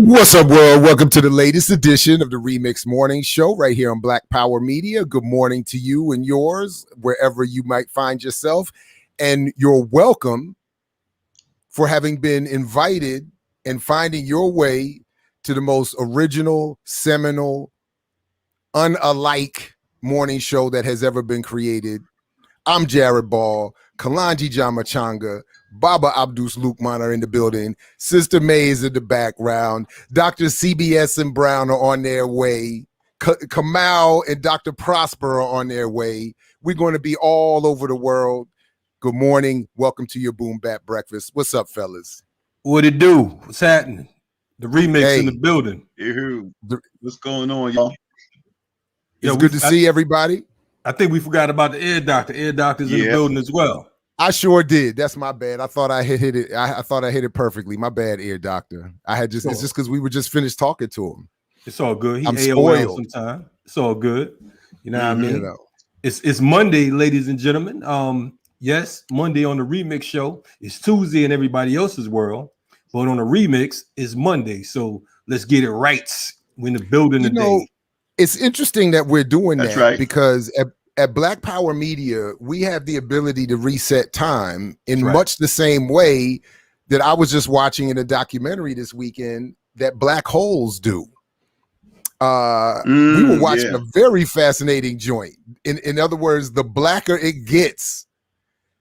What's up, world? Welcome to the latest edition of the RemiX Morning Show right here on Black Power Media. Good morning to you and yours, wherever you might find yourself. And you're welcome for having been invited and finding your way to the most original, seminal, unalike morning show that has ever been created. I'm Jared Ball, Kalanji Jamachanga, Baba Abdus Lukman are in the building. Sister May is in the background. Dr. CBS and Brown are on their way. Kamal and Dr. Prosper are on their way. We're going to be all over the world. Good morning. Welcome to your Boom Bap Breakfast. What's up, fellas? What it do? What's happening? The RemiX in the building. What's going on, y'all? It's good to see everybody. I think we forgot about the ear doctor. Ear doctor's in the building as well. I sure did. That's my bad. I thought I hit it. I thought I hit it perfectly. My bad, ear doctor. It's just because we were just finished talking to him. It's all good. I'm spoiled sometime. It's all good. You know what I mean? You know. It's Monday, ladies and gentlemen. Yes, Monday on the RemiX show. It's Tuesday in everybody else's world, but on the RemiX it's Monday. So let's get it right. We're in the building today. It's interesting that we're doing That's that right. because at Black Power Media, we have the ability to reset time in much the same way that I was just watching in a documentary this weekend that black holes do. We were watching a very fascinating joint. In other words, the blacker it gets,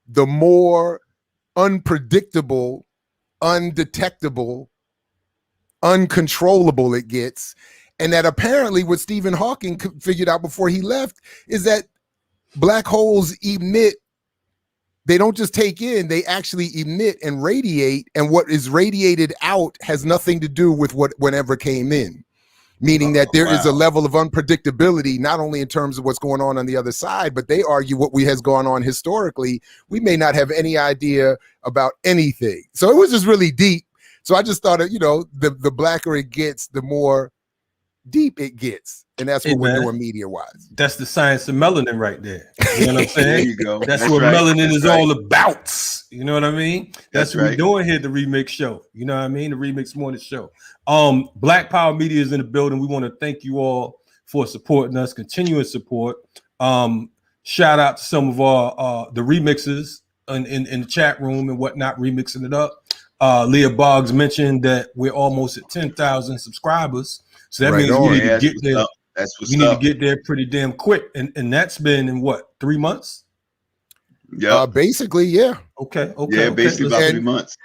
the more unpredictable, undetectable, uncontrollable it gets. And that apparently what Stephen Hawking figured out before he left is that black holes emit. They don't just take in, they actually emit and radiate. And what is radiated out has nothing to do with whatever came in. Meaning that there is a level of unpredictability, not only in terms of what's going on the other side, but they argue what has gone on historically. We may not have any idea about anything. So it was just really deep. So I just thought, the blacker it gets, the more deep it gets, and that's what we're doing media-wise. That's the science of melanin right there. You know what I'm saying? There you go. That's what melanin is all about. You know what I mean? That's what we're doing here at the RemiX show. You know what I mean? The RemiX Morning Show. Black Power Media is in the building. We want to thank you all for supporting us, continuing support. Shout out to some of our the remixers in the chat room and whatnot, remixing it up. Leah Boggs mentioned that we're almost at 10,000 subscribers. So that means we need to get there. We need to get there pretty damn quick. And that's been in what, 3 months? Yeah. Basically, yeah. Okay. Yeah, basically about 3 months.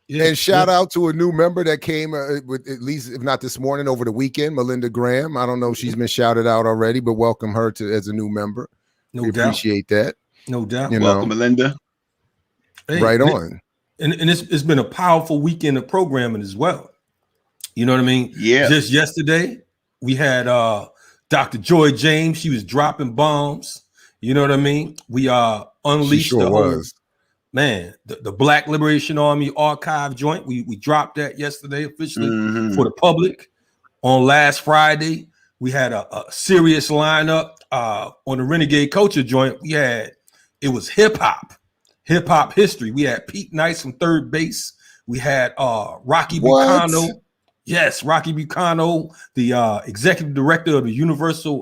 Yeah, and shout out to a new member that came with, at least if not this morning, over the weekend, Melinda Graham. I don't know if she's been shouted out already, but welcome her as a new member. We appreciate that. No doubt. Welcome, Melinda. Hey, right on. And it's been a powerful weekend of programming as well. You know what I mean? Yeah. Just yesterday, we had Dr. Joy James. She was dropping bombs. You know what I mean? We unleashed the whole the Black Liberation Army archive joint. We dropped that yesterday officially for the public. On last Friday, we had a serious lineup on the Renegade Culture joint. It was hip hop history. We had Pete Nice from Third Base. We had Rocky Bucano. Yes, Rocky Bucano, the executive director of the Universal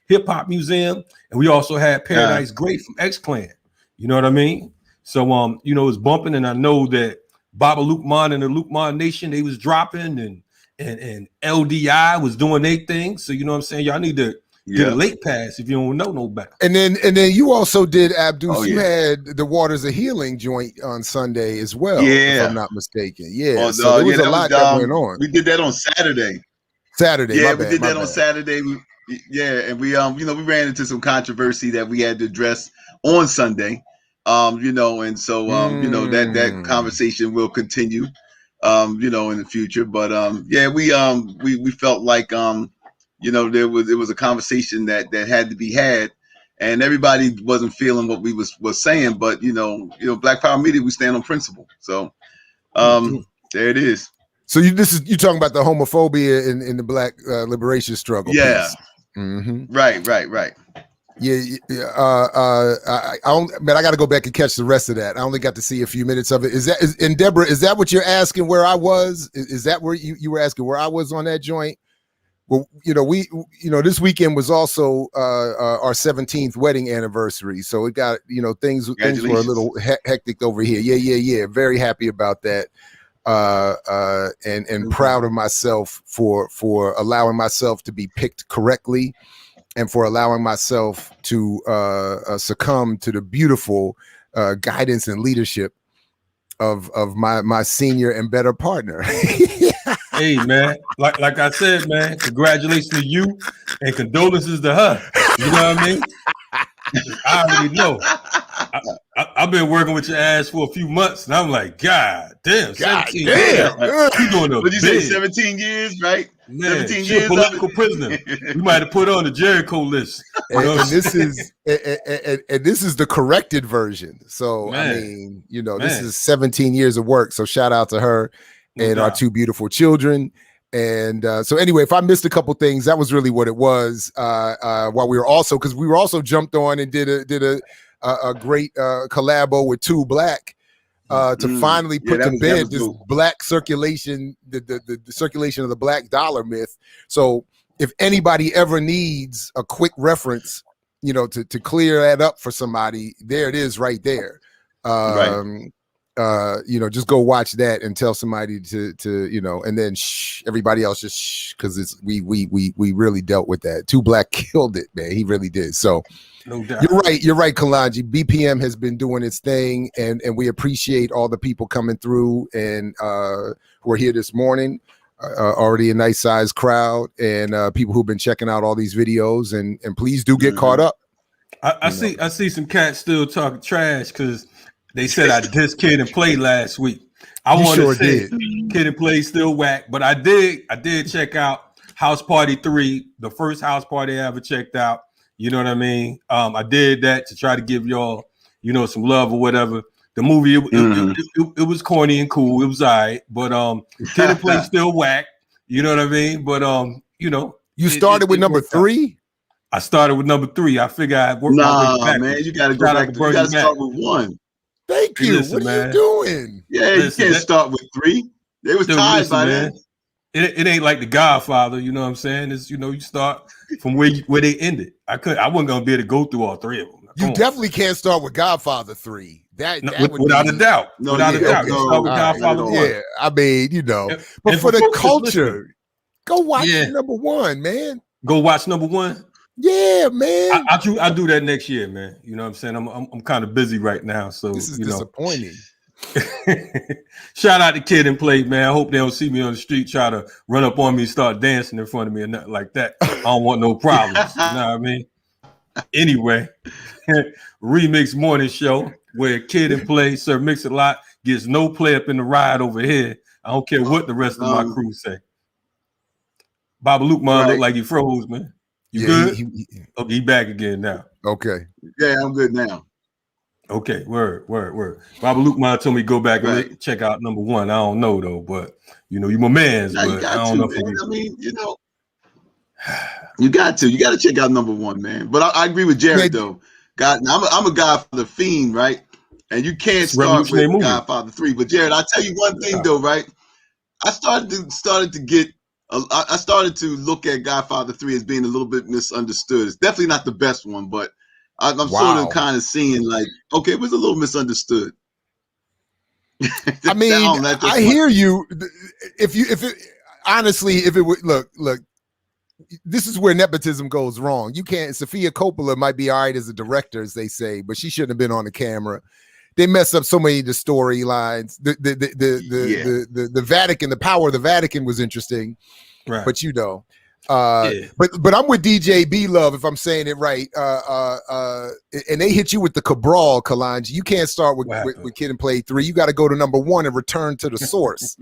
Hip Hop Museum, and we also had Paradise Great from X-Clan. You know what I mean? So it's bumping, and I know that Baba Lukman and the Lukman Nation, they was dropping, and LDI was doing their thing. So you know what I'm saying? Y'all need to get a late pass if you don't know no better. And then you also did, Abdus. You had the Waters of Healing joint on Sunday as well, if I'm not mistaken. Yeah, so there was a lot that went on. We did that on Saturday. Yeah, we did that on Saturday. And we we ran into some controversy that we had to address on Sunday. And so that conversation will continue in the future. But we felt like there was a conversation that had to be had, and everybody wasn't feeling what we was saying. But Black Power Media, we stand on principle. So there it is. So you talking about the homophobia in the Black liberation struggle? Yeah. Mm-hmm. Right. I got to go back and catch the rest of that. I only got to see a few minutes of it. And Deborah, is that what you're asking? Where I was? Is that where you were asking where I was on that joint? Well, this weekend was also our 17th wedding anniversary, so it got things were a little hectic over here. Yeah. Very happy about that, and proud of myself for allowing myself to be picked correctly, and for allowing myself to succumb to the beautiful guidance and leadership of my senior and better partner. Hey man, like I said, man, congratulations to you and condolences to her. You know what I mean? I already know. I've been working with your ass for a few months, and I'm like, God damn, 17 years. You doing a What'd you say, 17 years, right? Man, 17 years political prisoner. We might have put her on the Jericho list. And this is the corrected version. So man, I mean, this is 17 years of work. So shout out to her and our two beautiful children. And so anyway, if I missed a couple things, that was really what it was. While we were also jumped on and did a great collabo with Two Black to finally put to bed this black circulation, the circulation of the black dollar myth. So if anybody ever needs a quick reference, to clear that up for somebody, there it is right there. Just go watch that and tell somebody to and then everybody else just because we really dealt with that. Two Black killed it, man. He really did. So no doubt. You're right, Kalanji. BPM has been doing its thing, and we appreciate all the people coming through and who are here this morning. Already a nice sized crowd, and people who've been checking out all these videos, and please do get caught up. I see some cats still talking trash because they said I dissed Kid and Play last week. I wanted to say Kid and Play still whack, but I did check out House Party 3, the first house party I ever checked out. You know what I mean? I did that to try to give y'all, some love or whatever. The movie, it was corny and cool. It was all right, but Kid and Play still whack. You know what I mean? But you started with number 3. I started with number 3. I figured I'd work my way back. Man, you got to go back. You got to start with 1. Thank you. Listen, what are you doing? Yeah, you can't start with 3. They was tied by that. It ain't like The Godfather. You know what I'm saying? It's you start from where they ended. I wasn't gonna be able to go through all 3 of them. You definitely can't start with Godfather 3. Without a doubt. Without a doubt. Start with Godfather 1. Yeah, I mean, but for the culture, go watch number 1, man. Go watch number 1. Yeah, man. I do that next year, man. You know what I'm saying? I'm kind of busy right now, so this is disappointing. Shout out to Kid and Play, man. I hope they don't see me on the street try to run up on me and start dancing in front of me or nothing like that. I don't want no problems. You know what I mean? Anyway, Remix Morning Show where Kid and Play, Sir Mix-a-Lot gets no play up in the ride over here. I don't care what the rest of my crew say. Baba Luke look like he froze, man. You good? He back again now. Okay. Yeah, I'm good now. Okay, word. Baba Luke told me go back and check out number 1. I don't know though, but you my man's. But I don't know. I mean, you got to check out number 1, man. But I agree with Jared though. God, I'm a Godfather fiend, right? And you can't start with Godfather 3. But Jared, I'll tell you one thing though, right? I started to look at Godfather 3 as being a little bit misunderstood. It's definitely not the best one, but I'm sort of kind of seeing like, okay, it was a little misunderstood. I mean, I hear you. If it would look, this is where nepotism goes wrong. You can't. Sophia Coppola might be all right as a director, as they say, but she shouldn't have been on the camera. They mess up so many of the storylines. The Vatican, the power of the Vatican was interesting, right? But but I'm with DJ B Love if I'm saying it right. And they hit you with the Cabral, Kalanji. You can't start with Kid and Play 3. You got to go to number 1 and return to the source.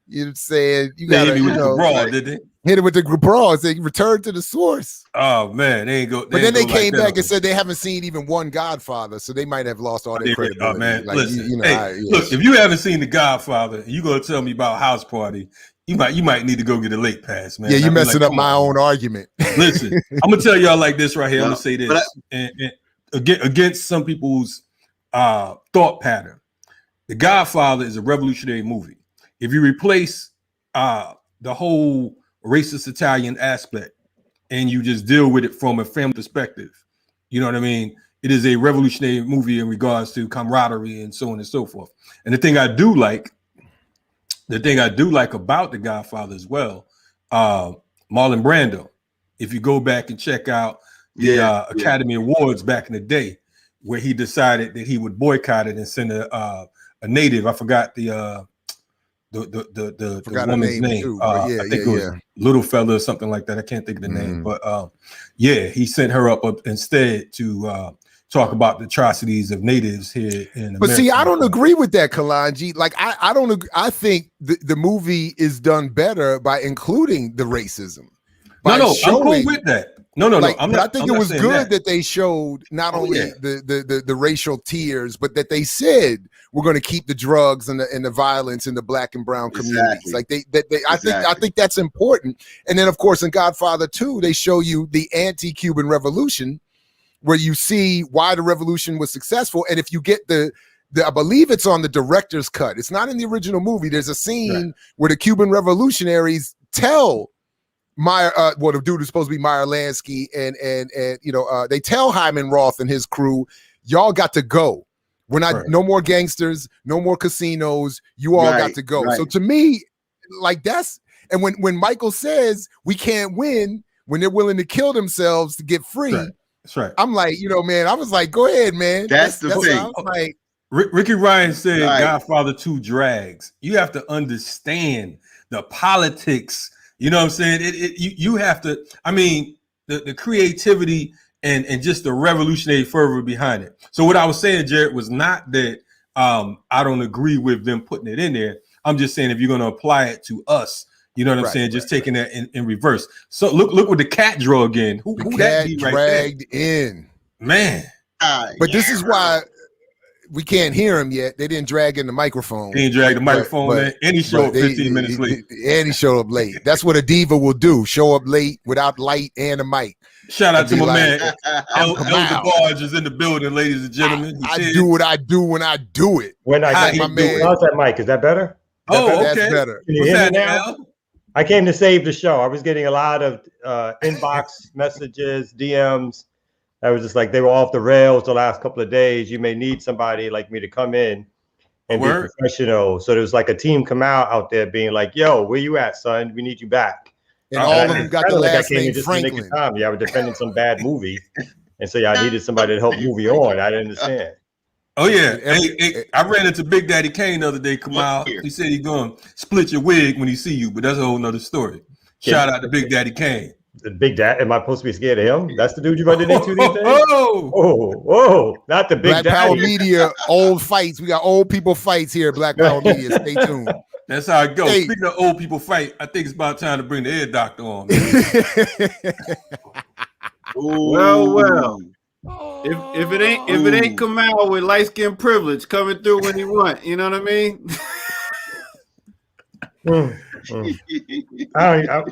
You know what I'm saying? You got to hit the Cabral, did they? Hit it with the Cabral and say return to the source. Oh man, they ain't go. But then they came back and said they haven't seen even one Godfather, so they might have lost all their credibility. Oh man, listen, look, if you haven't seen The Godfather, you gonna tell me about House Party? you might need to go get a late pass, man. Yeah, you're messing up my own argument. Listen, I'm gonna tell y'all like this right here. I'm gonna say this, and against some people's thought pattern. The Godfather is a revolutionary movie. If you replace the whole racist Italian aspect and you just deal with it from a family perspective, you know what I mean? It is a revolutionary movie in regards to camaraderie and so on and so forth. And the thing I do like about The Godfather as well, Marlon Brando, if you go back and check out the Academy Awards back in the day, where he decided that he would boycott it and send a native, I forgot the woman's name. I think it was Little Fella or something like that. I can't think of the name, but he sent her up instead to talk about the atrocities of natives here in America. But see, I don't agree with that, Kalanji. Like, I don't agree. I think the movie is done better by including the racism. I'm cool with that. No. I think it was good that they showed not only the racial tiers, but that they said we're going to keep the drugs and the violence in the black and brown communities. Like I think that's important. And then, of course, in Godfather 2, they show you the anti-Cuban revolution, where you see why the revolution was successful. And if you get I believe it's on the director's cut. It's not in the original movie. There's a scene where the Cuban revolutionaries tell the dude who's supposed to be Meyer Lansky and they tell Hyman Roth and his crew, y'all got to go. We're not no more gangsters, no more casinos. You all got to go. So to me, like that's, and when Michael says we can't win when they're willing to kill themselves to get free. That's right. I'm like, man, I was like, go ahead, man. That's the thing. I was like, Ricky Ryan said Godfather 2 drags. You have to understand the politics. You know what I'm saying? You have to, I mean, the creativity and just the revolutionary fervor behind it. So what I was saying, Jared, was not that I don't agree with them putting it in there. I'm just saying if you're going to apply it to us, you know what I'm saying? Just taking that in reverse. So look with the cat drug in. Who that be right dragged in. Man. But this is why we can't hear him yet. They didn't drag in the microphone. They didn't drag the microphone in. And he showed up 15 minutes late. And he showed up late. That's what a diva will do. Show up late without light and a mic. Shout out to my man. Elder Barge is in the building, ladies and gentlemen. I do what I do when I do it. When I get my man. How's that mic? Is that better? Okay. That's better. Can you hear me now? I came to save the show. I was getting a lot of inbox messages, DMs. I was just like, they were off the rails the last couple of days. You may need somebody like me to come in and be professional. So there was like a team come out there being like, yo, where you at, son? We need you back. And all of them got the last name Franklin. Yeah, I was defending some bad movie. And so I needed somebody to help movie on. I didn't understand. Oh, yeah. Hey, I ran into Big Daddy Kane the other day. Come out. He said he's going to split your wig when he see you, but that's a whole nother story. Shout out to Big Daddy Kane. The Big Dad? Am I supposed to be scared of him? That's the dude you running into these days? Whoa. Not the Big Black Daddy. Power Media, old fights. We got old people fights here at Black Power Media. Stay tuned. That's how it goes. Hey. Speaking of old people fight, I think it's about time to bring the ear doctor on. Well. If it ain't Kamala with light skin privilege coming through when he want, you know what I mean?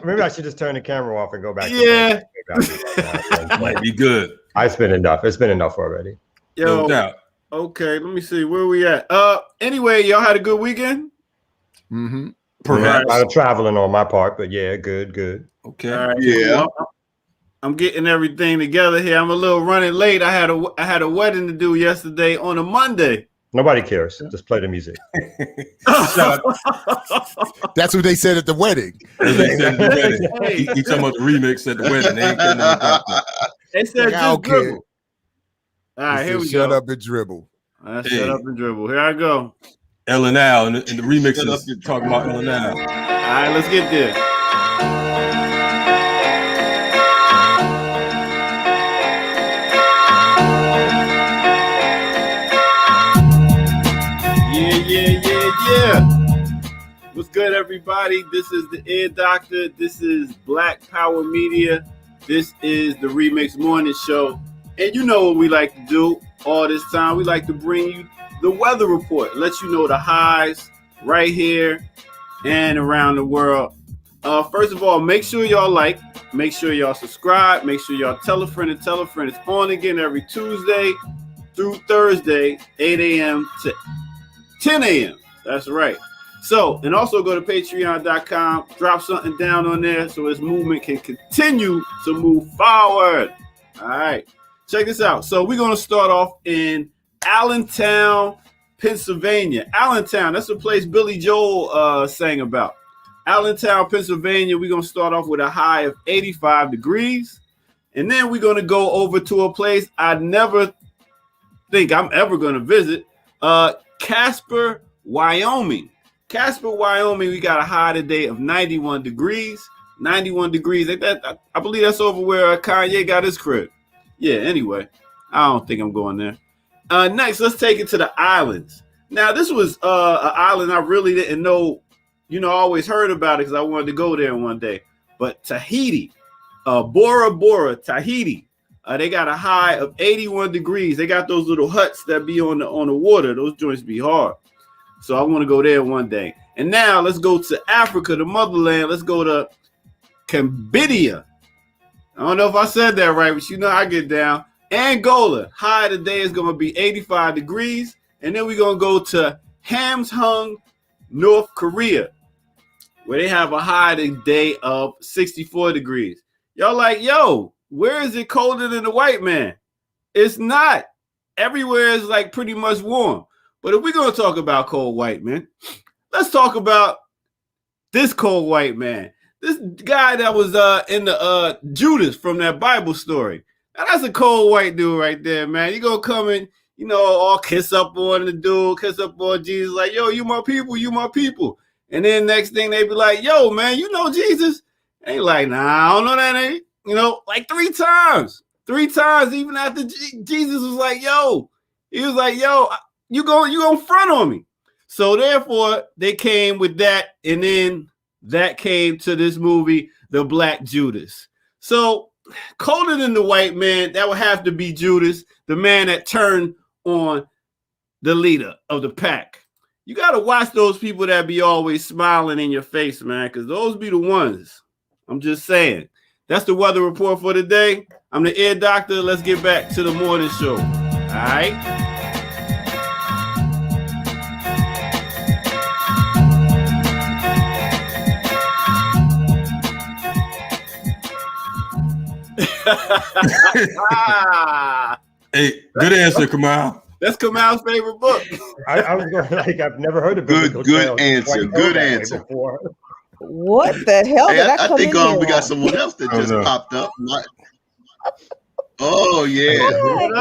Maybe I should just turn the camera off and go back. Yeah, might be good. It's been enough. It's been enough already. No doubt. Okay, let me see where we at. Anyway, y'all had a good weekend. Mm-hmm. Perhaps a lot of traveling on my part, but yeah, good. Okay. All right, yeah. I'm getting everything together here. I'm a little running late. I had a wedding to do yesterday on a Monday. Nobody cares. Just play the music. That's what they said at the wedding. He talking about the remix at the wedding. They said just dribble. All right, here we go. Shut up and dribble. Shut up and dribble. Here I go. Ellen Al and the remix is talking about Ellen Al. All right, let's get there. Yeah. What's good, everybody? This is the Ear Doctor. This is Black Power Media. This is the RemiX Morning Show. And you know what we like to do all this time. We like to bring you the weather report. Let you know the highs right here and around the world. First of all, make sure y'all like, make sure y'all subscribe, make sure y'all tell a friend and tell a friend. It's on again every Tuesday through Thursday, 8 a.m. to 10 a.m. That's right. So, and also go to patreon.com, drop something down on there so this movement can continue to move forward. All right. Check this out. So we're going to start off in Allentown, Pennsylvania. Allentown, that's the place Billy Joel sang about. Allentown, Pennsylvania, we're going to start off with a high of 85 degrees. And then we're going to go over to a place I never think I'm ever going to visit, Casper, Wyoming. Casper, Wyoming, we got a high today of 91 degrees. 91 degrees. I believe that's over where Kanye got his crib. Yeah, anyway, I don't think I'm going there. Next, let's take it to the islands. Now, this was an island I really didn't know. I always heard about it because I wanted to go there one day. But Tahiti, Bora Bora, Tahiti, they got a high of 81 degrees. They got those little huts that be on the water. Those joints be hard. So I want to go there one day. And now let's go to Africa, the motherland. Let's go to Cambodia. I don't know if I said that right, but I get down. Angola, high today is going to be 85 degrees. And then we're going to go to Hamhung, North Korea, where they have a high today of 64 degrees. Y'all like, yo, where is it colder than the white man? It's not. Everywhere is like pretty much warm. But if we're going to talk about cold white man, let's talk about this cold white man. This guy that was in the Judas from that Bible story. Now, that's a cold white dude right there, man. You gonna come in, all kiss up on the dude, kiss up on Jesus, like, yo, you my people, you my people. And then next thing they be like, yo, man, you know Jesus? And he like, nah, I don't know that name. Like 3 times. 3 times, even after Jesus was like, yo, he was like, yo, you gonna front on me. So therefore, they came with that, and then that came to this movie, The Black Judas. So colder than the white man, that would have to be Judas, the man that turned on the leader of the pack. You got to watch those people that be always smiling in your face, man, because those be the ones. I'm just saying. That's the weather report for today. I'm the Ear Doctor. Let's get back to the morning show. All right. Hey, good answer, Kamal. That's Kamal's favorite book. I was going I've never heard of good answer. Good answer. What the hell did I think we got someone else that just popped up. Oh yeah,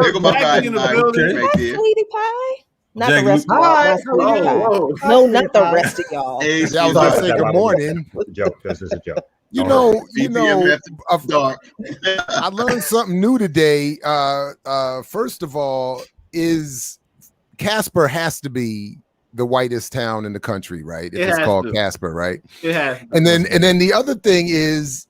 there go my guy right there. Sweetie Pie. Not Jack, the rest of y'all. No, not the rest of y'all. I was gonna say good morning. It's a joke. This is a joke. I learned something new today. First of all, is Casper has to be the whitest town in the country, right? If it's called Casper, right? It has. And then the other thing is,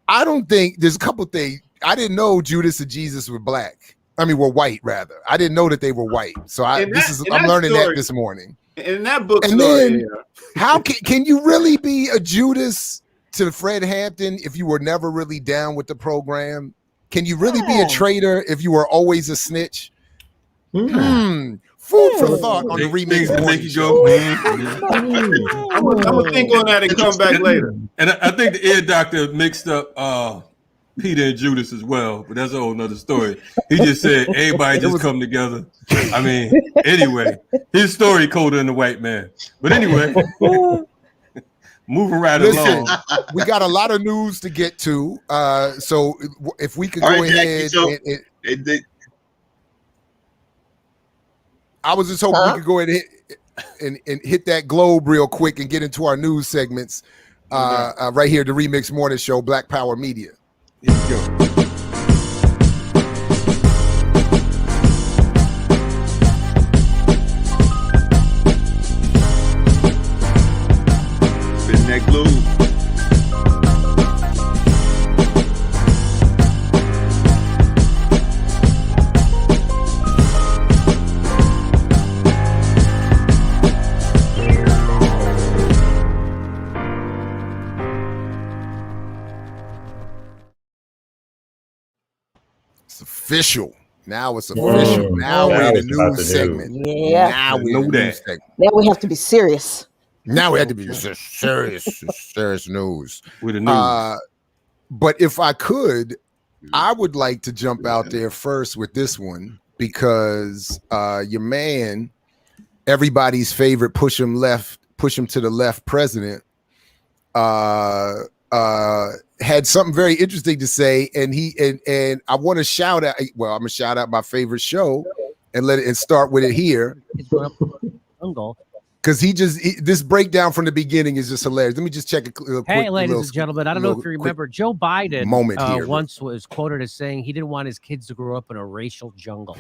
I don't think there's a couple things. I didn't know Judas and Jesus were black. I mean, were white rather. I didn't know that they were white. So I'm learning that this morning. In that book, and then how can you really be a Judas to Fred Hampton if you were never really down with the program? Can you really be a traitor if you were always a snitch? Food for thought on the remix. I'm gonna think on that and come back later. And I think the Ear Doctor mixed up Peter and Judas as well, but that's a whole nother story. He just said everybody just come together. I mean, anyway, his story colder than the white man. But anyway, moving right along. We got a lot of news to get to. So if we could go ahead. I was just hoping we could go ahead and hit that globe real quick and get into our news segments right here, the Remix Morning Show, Black Power Media. Here we go. Spin that globe. It's official. Now it's official. Now we're in the news segment. Yeah. Now we're in the news segment. Now we have to be serious. Now we have to be serious news. With the news. But if I could, I would like to jump out there first with this one because your man, everybody's favorite push him to the left president, had something very interesting to say, and I want to shout out. Well, I'm gonna shout out my favorite show and start with it here. Because this breakdown from the beginning is just hilarious. Let me just check a quick. Hey, ladies and gentlemen, I don't know if you remember, Joe Biden once was quoted as saying he didn't want his kids to grow up in a racial jungle,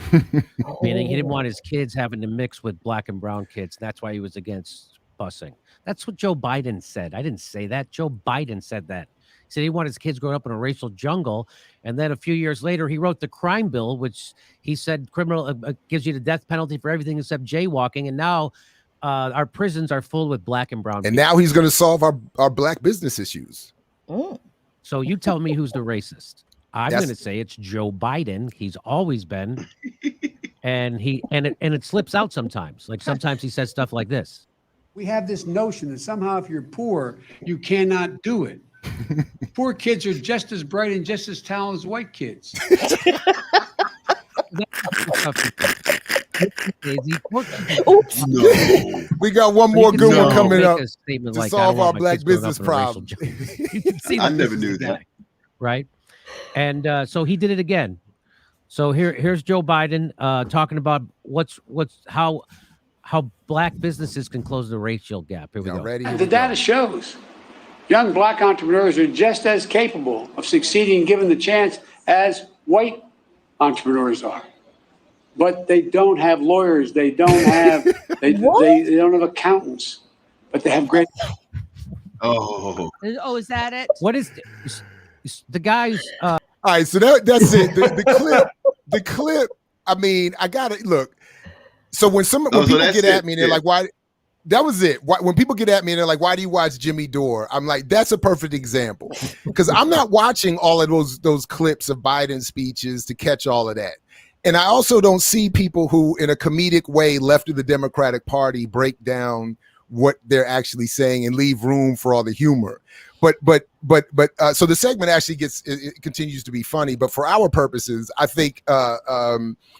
meaning he didn't want his kids having to mix with black and brown kids. That's why he was against busing. That's what Joe Biden said. I didn't say that. Joe Biden said that. He said he wanted his kids growing up in a racial jungle. And then a few years later, he wrote the crime bill, which he said criminal gives you the death penalty for everything except jaywalking. And now our prisons are full with black and brown people. And now he's going to solve our black business issues. So you tell me who's the racist. I'm going to say it's Joe Biden. He's always been. And it slips out sometimes. Like sometimes he says stuff like this. We have this notion that somehow if you're poor, you cannot do it. Poor kids are just as bright and just as talented as white kids. Oops. No. We got one more good one coming up to like, solve our black business problem. I never knew that. Right. And so he did it again. So here's Joe Biden talking about how black businesses can close the racial gap. Here we go. The data shows young black entrepreneurs are just as capable of succeeding given the chance as white entrepreneurs are. But they don't have lawyers. They don't have they don't have accountants. But they have great. Oh, is that it? What is the guys? All right, so that's it. The clip. I mean, I gotta look. So when people get at me, and they're like, "Why?" That was it. When people get at me and they're like, "Why do you watch Jimmy Dore?" I'm like, "That's a perfect example," because I'm not watching all of those clips of Biden speeches to catch all of that. And I also don't see people who, in a comedic way, left of the Democratic Party, break down what they're actually saying and leave room for all the humor. But so the segment actually it continues to be funny. But for our purposes, I think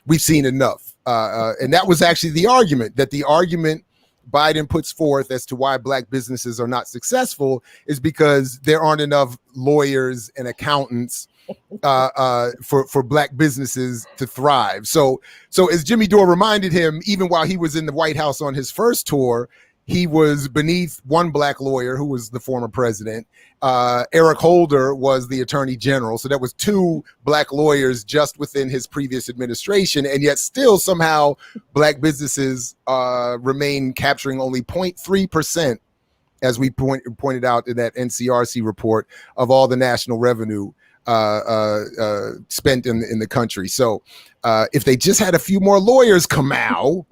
we've seen enough. And that was actually the argument Biden puts forth as to why black businesses are not successful is because there aren't enough lawyers and accountants for black businesses to thrive. So as Jimmy Dore reminded him, even while he was in the White House on his first tour, he was beneath one black lawyer who was the former president. Eric Holder was the attorney general. So that was two black lawyers just within his previous administration. And yet still somehow black businesses remain capturing only 0.3%, as we pointed out in that NCRC report, of all the national revenue spent in the country. So if they just had a few more lawyers come out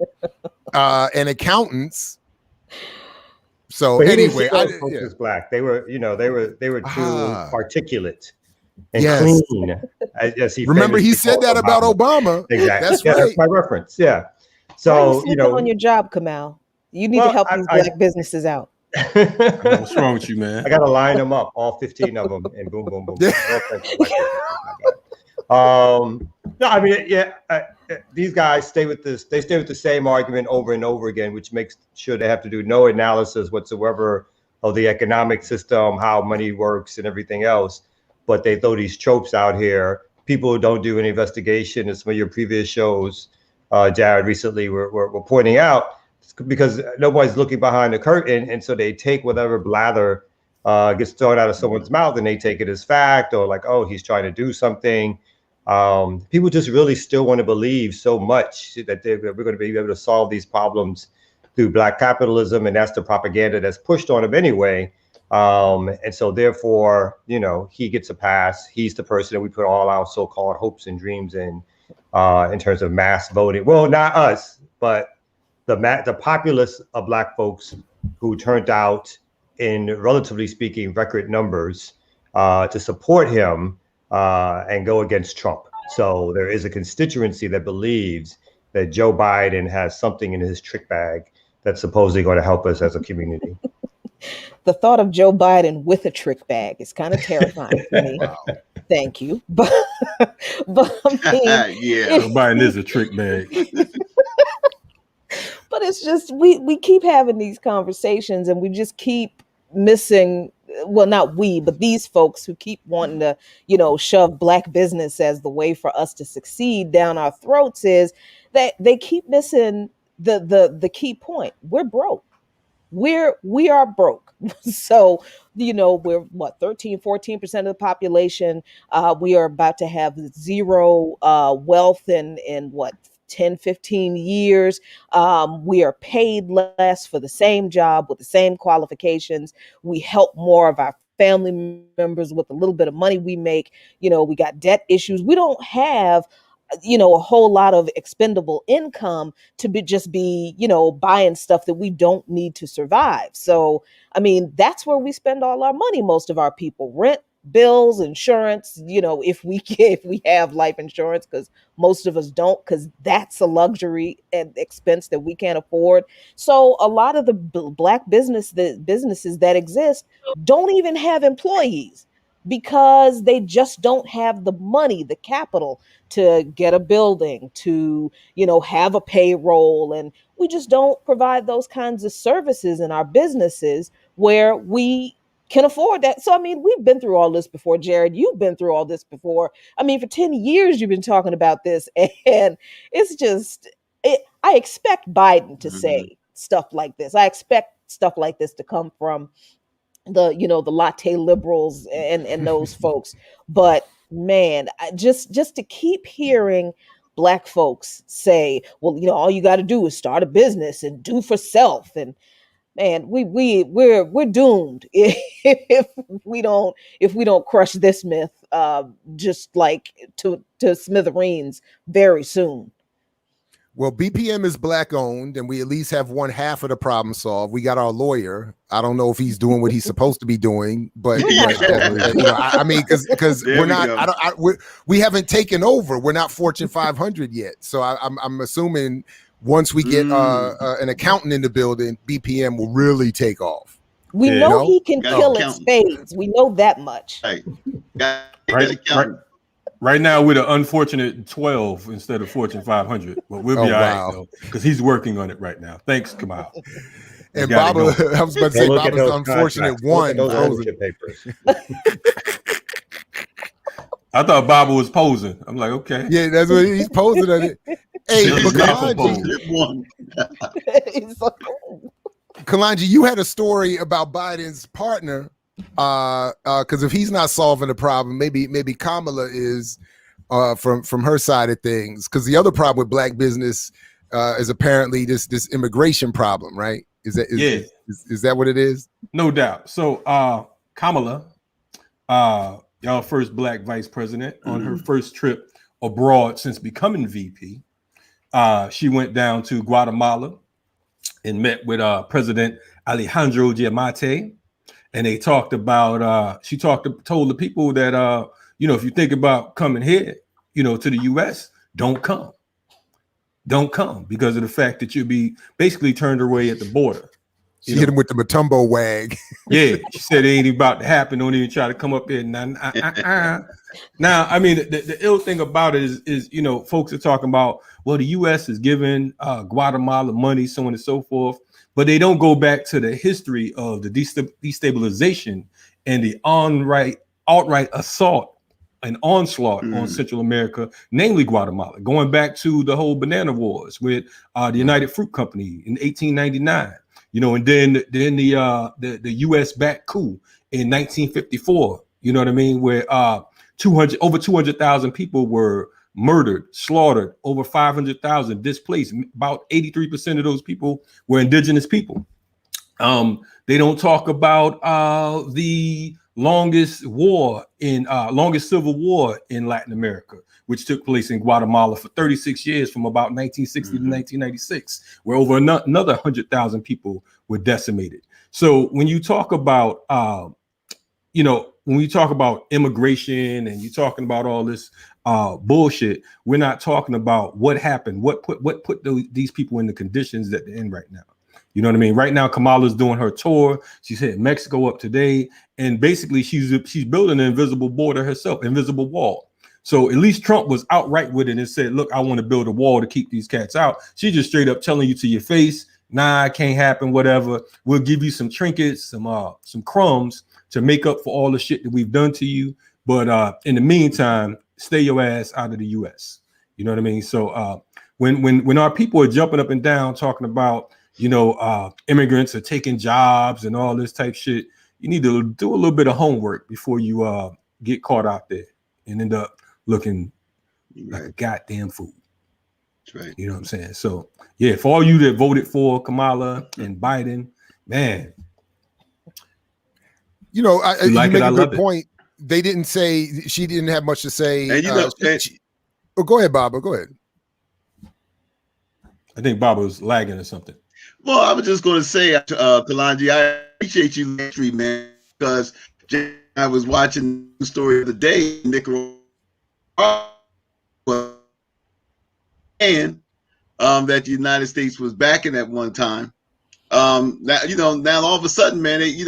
and accountants. So anyway, was black. They were too articulate and clean. Remember, he said that about Obama. Exactly. That's right. That's my reference. Yeah. So on your job, Kamal, you need to help these black businesses out. What's wrong with you, man? I got to line them up, all 15 of them, and boom, boom, boom. No, I mean, these guys stay with this. They stay with the same argument over and over again, which makes sure they have to do no analysis whatsoever of the economic system, how money works, and everything else. But they throw these tropes out here. People who don't do any investigation, as some of your previous shows, Jared, recently were pointing out, because nobody's looking behind the curtain, and so they take whatever blather gets thrown out of someone's mouth, and they take it as fact, or like, oh, he's trying to do something. People just really still want to believe so much that we're going to be able to solve these problems through black capitalism, and that's the propaganda that's pushed on him anyway. And so therefore, he gets a pass. He's the person that we put all our so-called hopes and dreams in terms of mass voting. Well, not us, but the populace of black folks who turned out in, relatively speaking, record numbers to support him and go against Trump. So there is a constituency that believes that Joe Biden has something in his trick bag that's supposedly going to help us as a community. The thought of Joe Biden with a trick bag is kind of terrifying to me. Wow. Thank you. But I mean, yeah, Joe Biden is a trick bag. But it's just we keep having these conversations and we just keep missing, well, not we, but these folks who keep wanting to, shove Black business as the way for us to succeed down our throats, is that they keep missing the key point. We're broke. We are broke. So, we're 13-14% of the population. We are about to have zero wealth in 10-15 years. We are paid less for the same job with the same qualifications. We help more of our family members with a little bit of money we make. We got debt issues. We don't have a whole lot of expendable income to be buying stuff that we don't need to survive. So, I mean, that's where we spend all our money. Most of our people: rent, bills, insurance, if we have life insurance, because most of us don't, because that's a luxury and expense that we can't afford. So a lot of the Black businesses that exist don't even have employees, because they just don't have the money, the capital to get a building, to, have a payroll. And we just don't provide those kinds of services in our businesses where we can afford that. So, I mean, we've been through all this before, Jared. You've been through all this before. I mean, for 10 years, you've been talking about this, and it's just, I expect Biden to say stuff like this. I expect stuff like this to come from the latte liberals and those folks. But man, just to keep hearing Black folks say, well, all you got to do is start a business and do for self, and man, we're doomed if we don't crush this myth, just like to smithereens very soon. Well, BPM is Black owned, and we at least have one half of the problem solved. We got our lawyer. I don't know if he's doing what he's supposed to be doing, but I mean, because we're not. We haven't taken over. We're not Fortune 500 yet. So I'm assuming once we get an accountant in the building, BPM will really take off. We know he can kill in spades. We know that much. Right now, we're the unfortunate 12 instead of Fortune 500, but we'll be all right, though, because he's working on it right now. Thanks, Kamala. And Baba, I was about to say, Baba's the unfortunate one. I thought Baba was posing. I'm like, okay. Yeah, that's what he's posing on it. Hey, Kalanji, you had a story about Biden's partner. Because if he's not solving the problem, maybe Kamala is from her side of things. Because the other problem with Black business is apparently this immigration problem, right? Is that what it is? No doubt. So Kamala, y'all first Black vice president, on her first trip abroad since becoming VP, she went down to Guatemala and met with President Alejandro Giammattei. And they talked about, told the people that, if you think about coming here, to the U.S., don't come. Don't come because of the fact that you'll be basically turned away at the border. She hit him with the Matumbo wag. Yeah, she said it ain't about to happen. Don't even try to come up here. Now, I mean, the ill thing about it is, folks are talking about, well, the U.S. is giving Guatemala money, so on and so forth. But they don't go back to the history of the destabilization and the outright assault and onslaught on Central America, namely Guatemala, going back to the whole banana wars with the United Fruit Company in 1899, and then the U.S. backed coup in 1954, you know what I mean, where over 200,000 people were murdered, slaughtered, over 500,000 displaced. About 83% of those people were indigenous people. They don't talk about the longest civil war in Latin America, which took place in Guatemala for 36 years, from about 1960 to 1996, where over another 100,000 people were decimated. So when you talk about, when you talk about immigration and you're talking about all this bullshit. We're not talking about what happened, what put these people in the conditions that they're in right now. You know what I mean? Right now, Kamala's doing her tour. She's hitting Mexico up today, and basically she's building an invisible border herself, invisible wall. So at least Trump was outright with it and said, look, I want to build a wall to keep these cats out. She's just straight up telling you to your face, nah, it can't happen, whatever. We'll give you some trinkets, some crumbs to make up for all the shit that we've done to you. But in the meantime, stay your ass out of the US. You know what I mean? So when our people are jumping up and down talking about, you know, immigrants are taking jobs and all this type shit, you need to do a little bit of homework before you get caught out there and end up looking like a goddamn fool. That's right. You know what I'm saying? So yeah, for all you that voted for Kamala and Biden, man. You know, you make a good point. They didn't say, she didn't have much to say. And you know, go ahead, Baba. Go ahead. I think Baba was lagging or something. Well, I was just going to say, Kalanji, I appreciate you, man, because I was watching the story of the day, Nicaragua, and that the United States was backing at one time. Now, you know, now all of a sudden, man, he's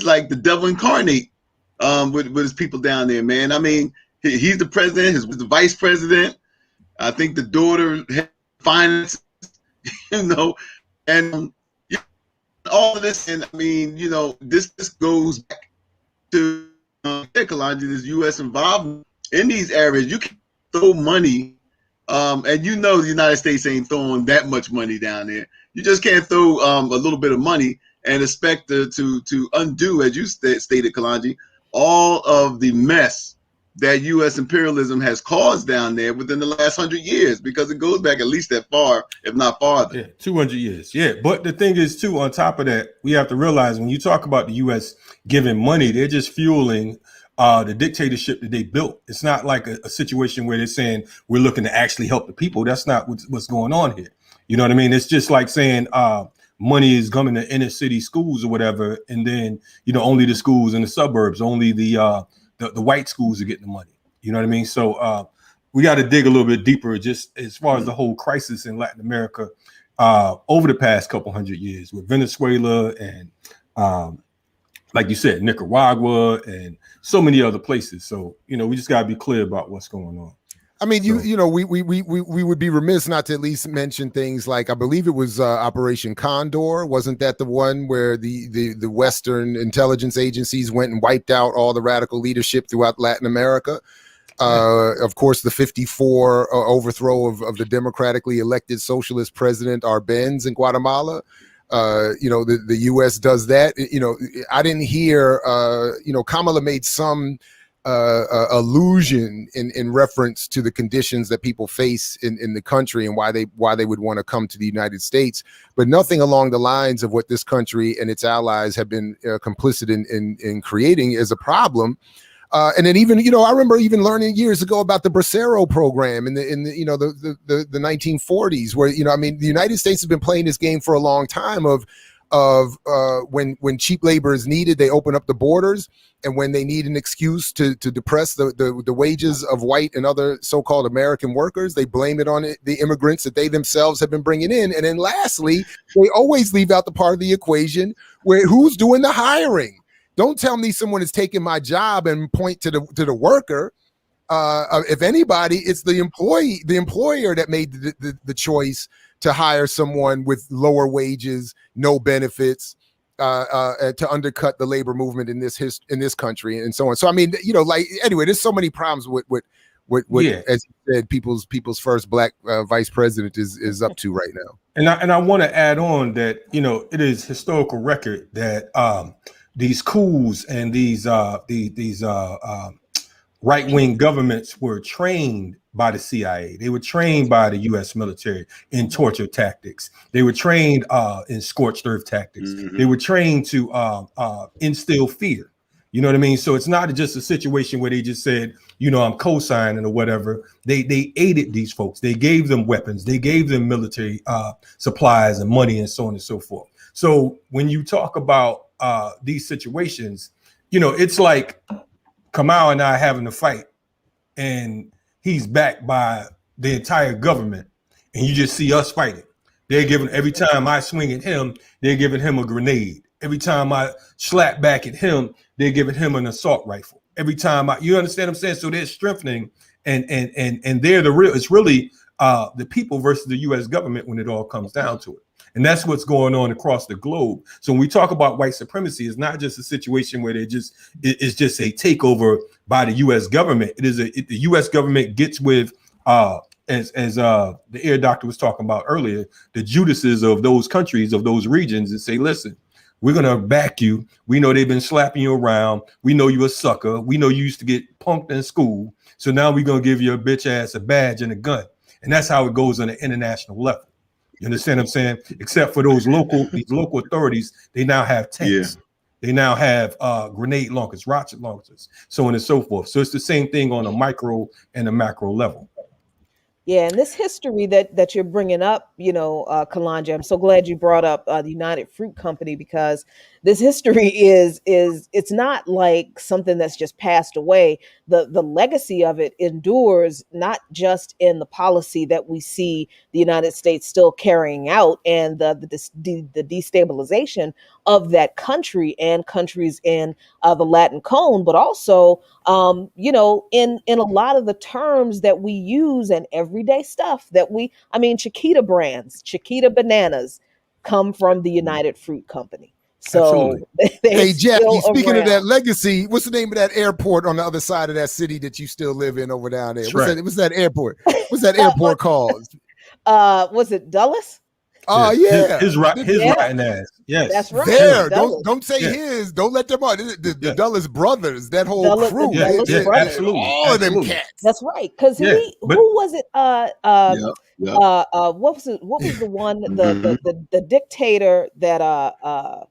like the devil incarnate with his people down there, man. I mean, he's the president, the vice president. I think the daughter had finance, you know, and all of this. And I mean, you know, this goes back to this U.S. involvement in these areas. You can throw money, and you know the United States ain't throwing that much money down there. You just can't throw a little bit of money and expect to undo, as you stated, Kalanji, all of the mess that U.S. imperialism has caused down there within the last 100 years, because it goes back at least that far, if not farther. Yeah, 200 years. Yeah, but the thing is, too, on top of that, we have to realize when you talk about the U.S. giving money, they're just fueling the dictatorship that they built. It's not like a situation where they're saying we're looking to actually help the people. That's not what's going on here. You know what I mean? It's just like saying money is coming to inner city schools or whatever, and then, you know, only the schools in the suburbs, only the white schools are getting the money. You know what I mean? So we got to dig a little bit deeper, just as far as the whole crisis in Latin America over the past couple hundred years with Venezuela and, like you said, Nicaragua and so many other places. So, you know, we just got to be clear about what's going on. I mean, you know, we would be remiss not to at least mention things like, I believe it was Operation Condor. Wasn't that the one where the Western intelligence agencies went and wiped out all the radical leadership throughout Latin America? Of course, the 54 overthrow of the democratically elected socialist president Arbenz in Guatemala. You know, the U.S. does that. You know, I didn't hear, you know, Kamala made some allusion in reference to the conditions that people face in the country and why they would want to come to the United States, but nothing along the lines of what this country and its allies have been complicit in creating as a problem. And then even, you know, I remember even learning years ago about the Bracero program in the you know, the 1940s, where, you know, I mean, the United States has been playing this game for a long time of when cheap labor is needed, they open up the borders, and when they need an excuse to depress the wages of white and other so-called American workers, they blame it on the immigrants that they themselves have been bringing in. And then lastly, they always leave out the part of the equation where who's doing the hiring. Don't tell me someone is taking my job and point to the worker. If anybody, it's the employer that made the choice to hire someone with lower wages, no benefits, to undercut the labor movement in this country and so on. So I mean, you know, like, anyway, there's so many problems with as you said, people's first black vice president is up to right now. And I want to add on that, you know, it is historical record that these coups and these right-wing governments were trained by the CIA. They were trained by the U.S. military in torture tactics. They were trained in scorched earth tactics. Mm-hmm. They were trained to instill fear. You know what I mean? So it's not just a situation where they just said, you know, I'm co-signing or whatever. They aided these folks. They gave them weapons. They gave them military supplies and money and so on and so forth. So when you talk about these situations, you know, it's like Kamala and I having a fight, and he's backed by the entire government, and you just see us fighting. They're giving, every time I swing at him, they're giving him a grenade. Every time I slap back at him, they're giving him an assault rifle. Every time you understand what I'm saying? So they're strengthening, and they're the real, it's really the people versus the US government when it all comes down to it. And that's what's going on across the globe. So when we talk about white supremacy, it's not just a situation where it's just a takeover by the US government. The US government gets with, as the ear doctor was talking about earlier, the Judases of those countries, of those regions, and say, listen, we're going to back you. We know they've been slapping you around. We know you're a sucker. We know you used to get punked in school. So now we're going to give you a bitch ass a badge and a gun. And that's how it goes on an international level. You understand what I'm saying? Except for these local authorities, they now have tanks. Yeah. They now have grenade launchers, rocket launchers, so on and so forth. So it's the same thing on a micro and a macro level. Yeah, and this history that you're bringing up, Kalanja, I'm so glad you brought up the United Fruit Company, because this history is it's not like something that's just passed away. The legacy of it endures, not just in the policy that we see the United States still carrying out, and the destabilization of that country and countries in the Latin cone, but also in a lot of the terms that we use and everyday stuff that Chiquita brands, Chiquita bananas come from the United Fruit Company. So hey, Jackie, speaking of that legacy, what's the name of that airport on the other side of that city that you still live in over down there? What's that airport? What's that airport called? Was it Dulles? Oh yeah, his rotten ass. Yes, that's right. There, don't say his. Don't let them on. The Dulles brothers, that whole crew. Absolutely, all of them cats. That's right. Because who was it? What was it? What was the one? The dictator that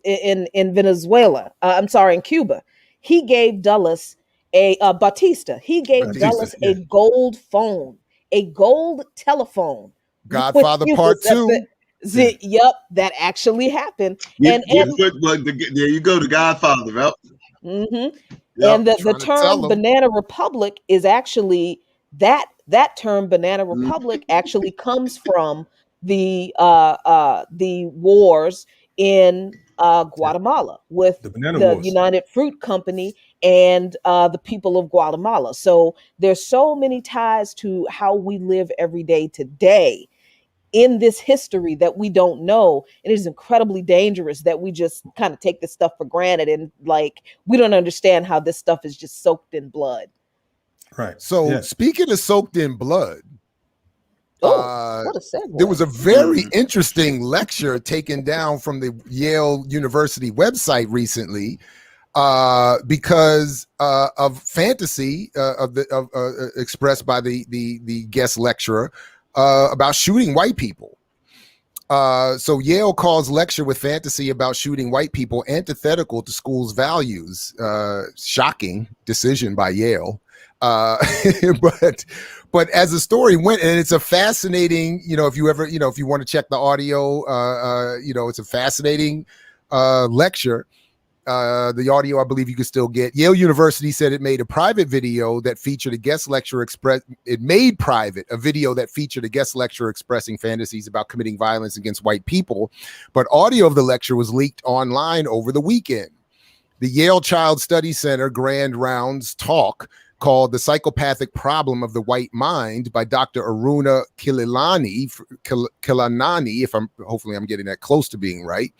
in Venezuela. I'm sorry, in Cuba. He gave Dulles Batista. He gave Dulles a gold phone, a gold telephone. Godfather Part 2. Yep, that actually happened. There you go, the Godfather, right? Mm-hmm. Yep, and the term Banana Republic is actually that term Banana Republic actually comes from the wars in Guatemala with the United Fruit Company and the people of Guatemala. So there's so many ties to how we live every day today in this history that we don't know. It is incredibly dangerous that we just kind of take this stuff for granted, and we don't understand how this stuff is just soaked in blood. Right. So speaking of soaked in blood, what a segue. There was a very interesting lecture taken down from the Yale University website recently because of fantasy expressed by the guest lecturer about shooting white people. So Yale calls lecture with fantasy about shooting white people antithetical to school's values. Shocking decision by Yale. But as the story went, and it's a fascinating, if you want to check the audio, it's a fascinating lecture. The audio, I believe you can still get. Yale University said it made a private video that featured a guest lecturer a video that featured a guest lecturer expressing fantasies about committing violence against white people. But audio of the lecture was leaked online over the weekend. The Yale Child Studies Center Grand Rounds talk called The Psychopathic Problem of the White Mind by Dr. Aruna Kilanani, hopefully I'm getting that close to being right,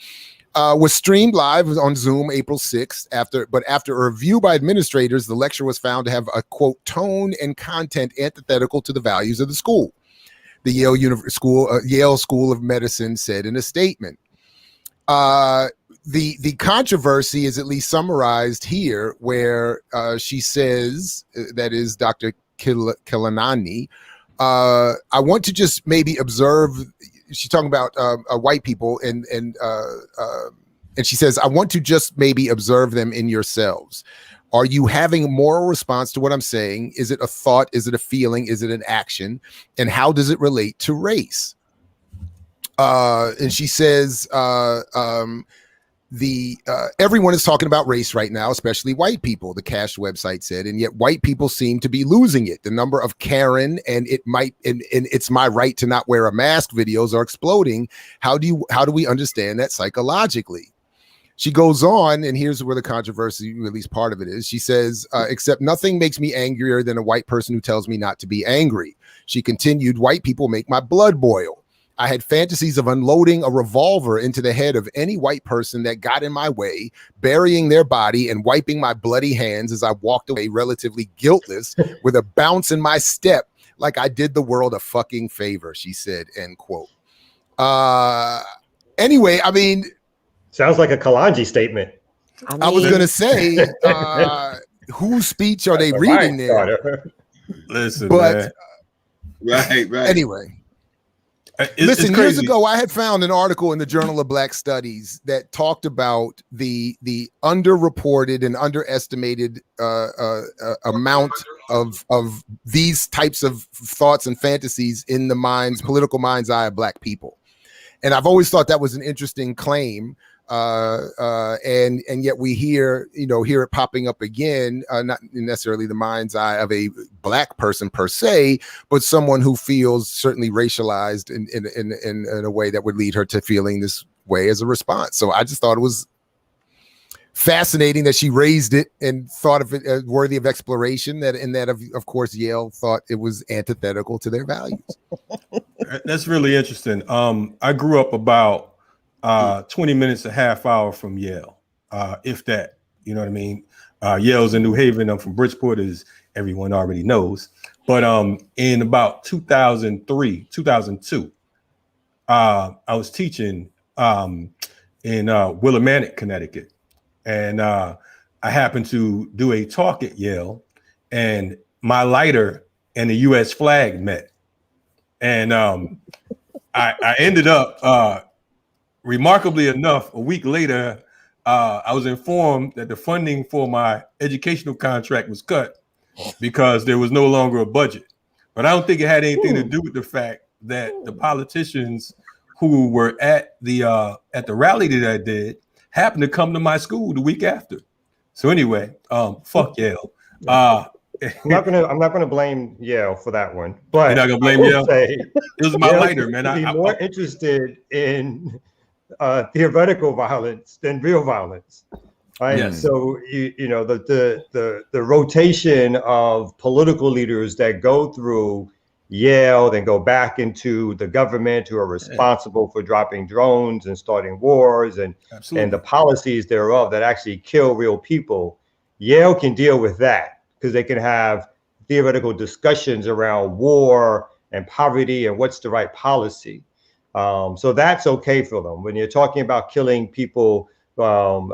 was streamed live on Zoom April 6th. After a review by administrators, the lecture was found to have a, quote, tone and content antithetical to the values of the school. The Yale School of Medicine said in a statement. The controversy is at least summarized here, where she says, that is Dr. Kilanani, I want to just maybe observe. She's talking about white people, and she says, I want to just maybe observe them in yourselves. Are you having a moral response to what I'm saying? Is it a thought? Is it a feeling? Is it an action? And how does it relate to race? And she says, everyone is talking about race right now, especially white people, the Cash website said, and yet white people seem to be losing it. The number of Karen and it's my right to not wear a mask videos are exploding. How do we understand that psychologically? She goes on, and here's where the controversy, at least part of it is. She says, except nothing makes me angrier than a white person who tells me not to be angry. She continued, white people make my blood boil. I had fantasies of unloading a revolver into the head of any white person that got in my way, burying their body and wiping my bloody hands as I walked away relatively guiltless with a bounce in my step like I did the world a fucking favor, she said, end quote. Anyway, I mean... Sounds like a Kalanji statement. I was going to say, whose speech are they reading there? Listen, but right. Anyway. Listen, years ago, I had found an article in the Journal of Black Studies that talked about the underreported and underestimated amount of these types of thoughts and fantasies in the political mind's eye of Black people. And I've always thought that was an interesting claim. And yet we hear it popping up again, not necessarily the mind's eye of a Black person per se, but someone who feels certainly racialized in a way that would lead her to feeling this way as a response. So I just thought it was fascinating that she raised it and thought of it as worthy of exploration, that of course Yale thought it was antithetical to their values. That's really interesting. I grew up about 20 minutes, a half hour from Yale, if that, you know what I mean? Yale's in New Haven. I'm from Bridgeport, as everyone already knows. But in about 2003, 2002, I was teaching in Willimantic, Connecticut. And I happened to do a talk at Yale, and my lighter and the U.S. flag met. And I ended up, remarkably enough, a week later, I was informed that the funding for my educational contract was cut because there was no longer a budget. But I don't think it had anything to do with the fact that the politicians who were at the rally that I did happened to come to my school the week after. So anyway, fuck Yale. I'm not gonna blame Yale for that one, but you're not gonna blame Yale. It was my lighter, man. I'm more interested in theoretical violence than real violence, right? Yes. So you know the rotation of political leaders that go through Yale, then go back into the government, who are responsible for dropping drones and starting wars and the policies thereof that actually kill real people. Yale can deal with that because they can have theoretical discussions around war and poverty and what's the right policy. So that's okay for them. When you're talking about killing people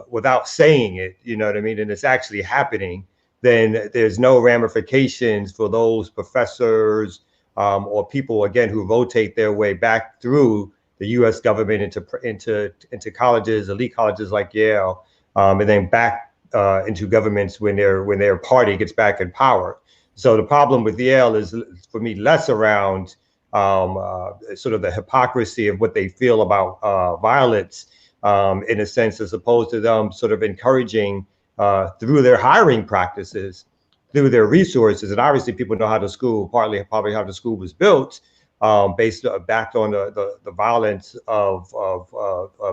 without saying it, you know what I mean, and it's actually happening, then there's no ramifications for those professors or people, again, who rotate their way back through the U.S. government into colleges, elite colleges like Yale, and then back into governments when their party gets back in power. So the problem with Yale is, for me, less around sort of the hypocrisy of what they feel about violence, in a sense, as opposed to them sort of encouraging through their hiring practices, through their resources. And obviously people know how the school, probably how the school was built, backed on the violence of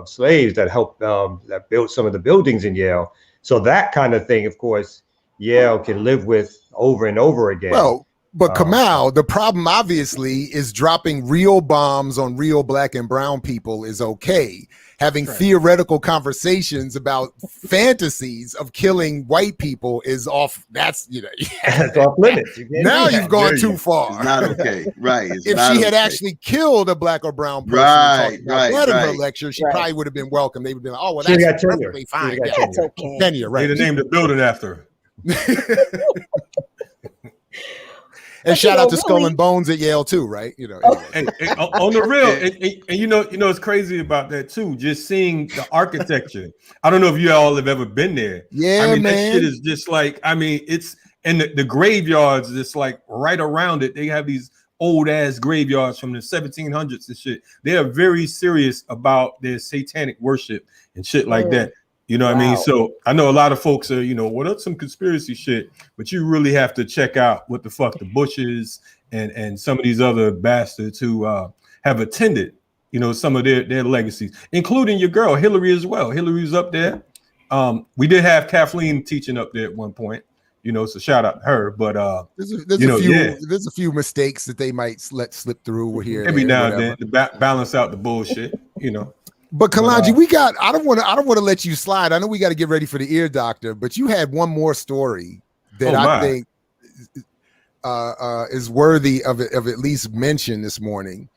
slaves that helped, that built some of the buildings in Yale. So that kind of thing, of course, Yale can live with over and over again. Well, but Kamal, the problem obviously is dropping real bombs on real Black and brown people is okay. Having theoretical conversations about fantasies of killing white people is off. That's, that's off limits. Now you've gone too far. It's not okay. Right. If she had actually killed a Black or brown person, in her lecture, she probably would have been welcome. They would have been like, oh, well, that's perfectly fine. That's okay. Tenure, right. They'd have named the building after her. And shout out to Skull and Bones at Yale too, right? Anyway. And on the real, and you know, it's crazy about that too. Just seeing the architecture. I don't know if you all have ever been there. Yeah, I mean, man. that shit is just like, I mean, it's and the graveyards. It's like right around it. They have these old ass graveyards from the 1700s and shit. They are very serious about their satanic worship and shit like that. You know what I mean? So I know a lot of folks are, you know, what up some conspiracy shit, but you really have to check out what the fuck the Bushes and some of these other bastards who have attended, you know, some of their legacies, including your girl Hillary as well. Hillary's up there. We did have Kathleen teaching up there at one point, you know, so shout out to her. But there's a few mistakes that they might let slip through here every now and then to balance out the bullshit, you know. But Kalonji, I don't want to let you slide. I know we got to get ready for the ear doctor, but you had one more story that I think is worthy of at least mention this morning.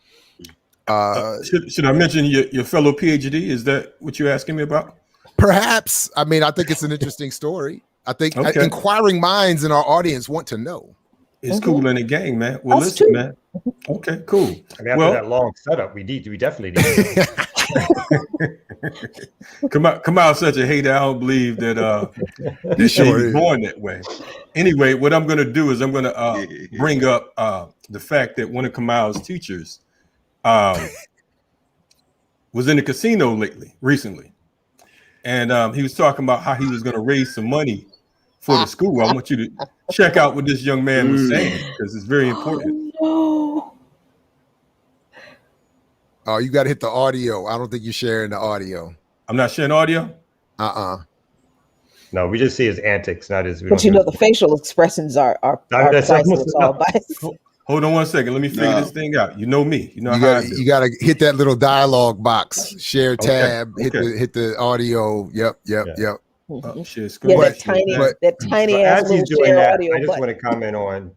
Should I mention your fellow PhD? Is that what you're asking me about? Perhaps. I mean, I think it's an interesting story. I think inquiring minds in our audience want to know. It's cool in the gang, man. Well, listen, man. Okay, cool. I mean, after that long setup, we definitely need. Kamal's such a hater. I don't believe that this shit is born that way. Anyway, what I'm gonna do is I'm gonna bring up the fact that one of Kamal's teachers was in the casino recently, and he was talking about how he was gonna raise some money for the school. I want you to check out what this young man was saying because it's very important. Oh, you got to hit the audio. I don't think you're sharing the audio. I'm not sharing audio? No, we just see his antics, not his. But you know, the facial expressions are priceless all by itself. Hold on one second. Let me figure this thing out. You know me. You know how I do. You got to hit that little dialogue box, share tab, hit the audio. Yep. Oh, shit, that tiny ass little share audio. I just want to comment on.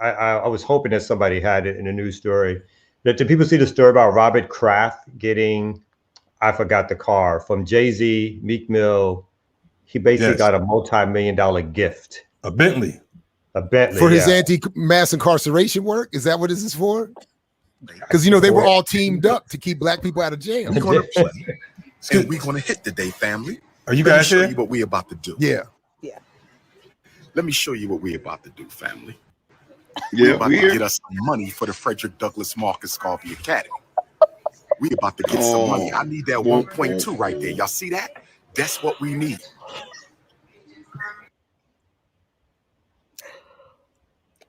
I was hoping that somebody had it in a news story. Did people see the story about Robert Kraft getting, I forgot the car, from Jay-Z, Meek Mill? He basically got a multi-million-dollar gift. A Bentley. For his anti-mass incarceration work? Is that what this is for? Because, you know, they were all teamed up to keep black people out of jail. We're going to play, and we're going to hit the day, family. Are you guys here? Let me show you what we're about to do. Yeah. Let me show you what we're about to do, family. Yeah, we're about to get us some money for the Frederick Douglass Marcus Garvey Academy. We're about to get some money. I need that 1.2 right there. Y'all see that? That's what we need.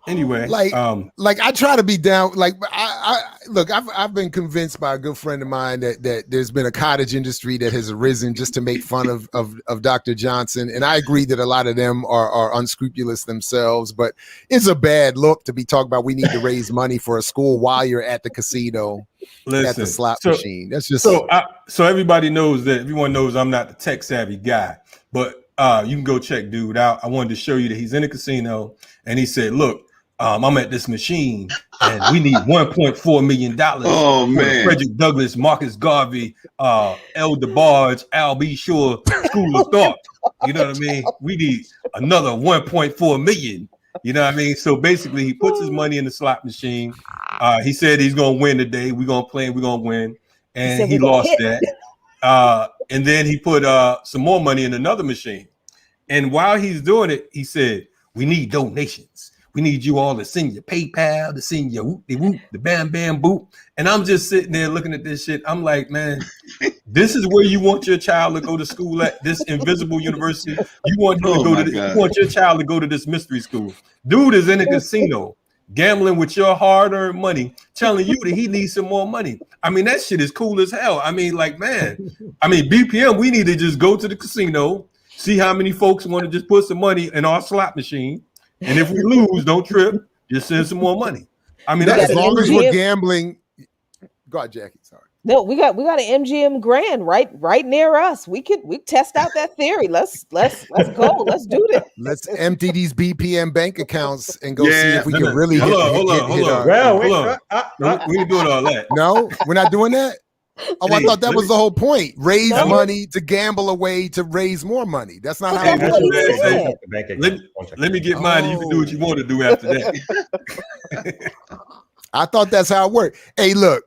Anyway, like I try to be down. Like I've been convinced by a good friend of mine that there's been a cottage industry that has arisen just to make fun of Dr. Johnson, and I agree that a lot of them are unscrupulous themselves. But it's a bad look to be talking about we need to raise money for a school while you're at the casino, at the slot machine. That's just so everybody knows that. Everyone knows I'm not the tech savvy guy, but you can go check dude out. I wanted to show you that he's in a casino, and he said, "Look. I'm at this machine and we need $1.4 million. Oh man, Frederick Douglass, Marcus Garvey, L. DeBarge, Al B. Shore School of Thought. You know what I mean? We need another 1.4 million. You know what I mean? So basically, he puts his money in the slot machine. He said he's gonna win today. We're gonna play. We're gonna win, and he lost that. And then he put some more money in another machine. And while he's doing it, he said, "We need donations. We need you all to send your PayPal, to send your whoop-de-whoop, the bam bam boop." And I'm just sitting there looking at this shit. I'm like, man, this is where you want your child to go to school at, this invisible university. You want him to go to you want your child to go to this mystery school. Dude is in a casino, gambling with your hard-earned money, telling you that he needs some more money. I mean, that shit is cool as hell. I mean, like, man, BPM, we need to just go to the casino, see how many folks want to just put some money in our slot machine. And if we lose, don't trip. Just send some more money. I mean, as long as we're gambling. Go ahead, Jackie. Sorry. No, we got an MGM Grand right near us. We test out that theory. Let's go. Let's do this. Let's empty these BPM bank accounts and go see if we can really hit. Hold on. Well, we ain't doing all that. No, we're not doing that. Oh, I thought that was the whole point. Raise money to gamble away to raise more money. That's not how it works. Let me get mine. You can do what you want to do after that. I thought that's how it worked. Hey, look,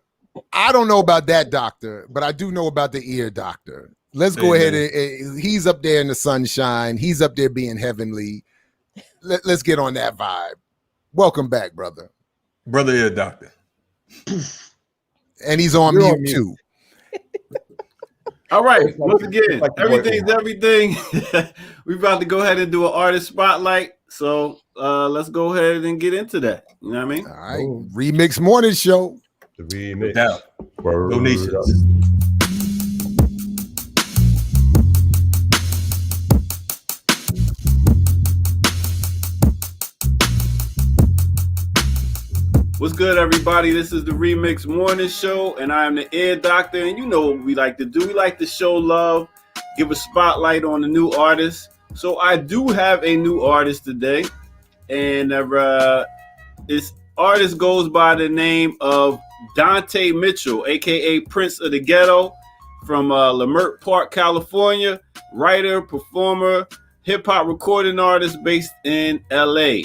I don't know about that doctor, but I do know about the ear doctor. Let's go ahead. He's up there in the sunshine. He's up there being heavenly. Let's get on that vibe. Welcome back, brother. Brother Ear Doctor. And he's on mute too. All right, once again, everything's everything. We're about to go ahead and do an artist spotlight. So let's go ahead and get into that. You know what I mean? All right. Remix Morning Show. The remix. Yeah. Donations. What's good, everybody? This is the Remix Morning Show, and I am the Ear Doctor. And you know what we like to do. We like to show love, give a spotlight on the new artist. So I do have a new artist today, and this artist goes by the name of Dante Mitchell, aka Prince of the Ghetto, from Leimert Park, California. Writer, performer, hip-hop recording artist based in LA.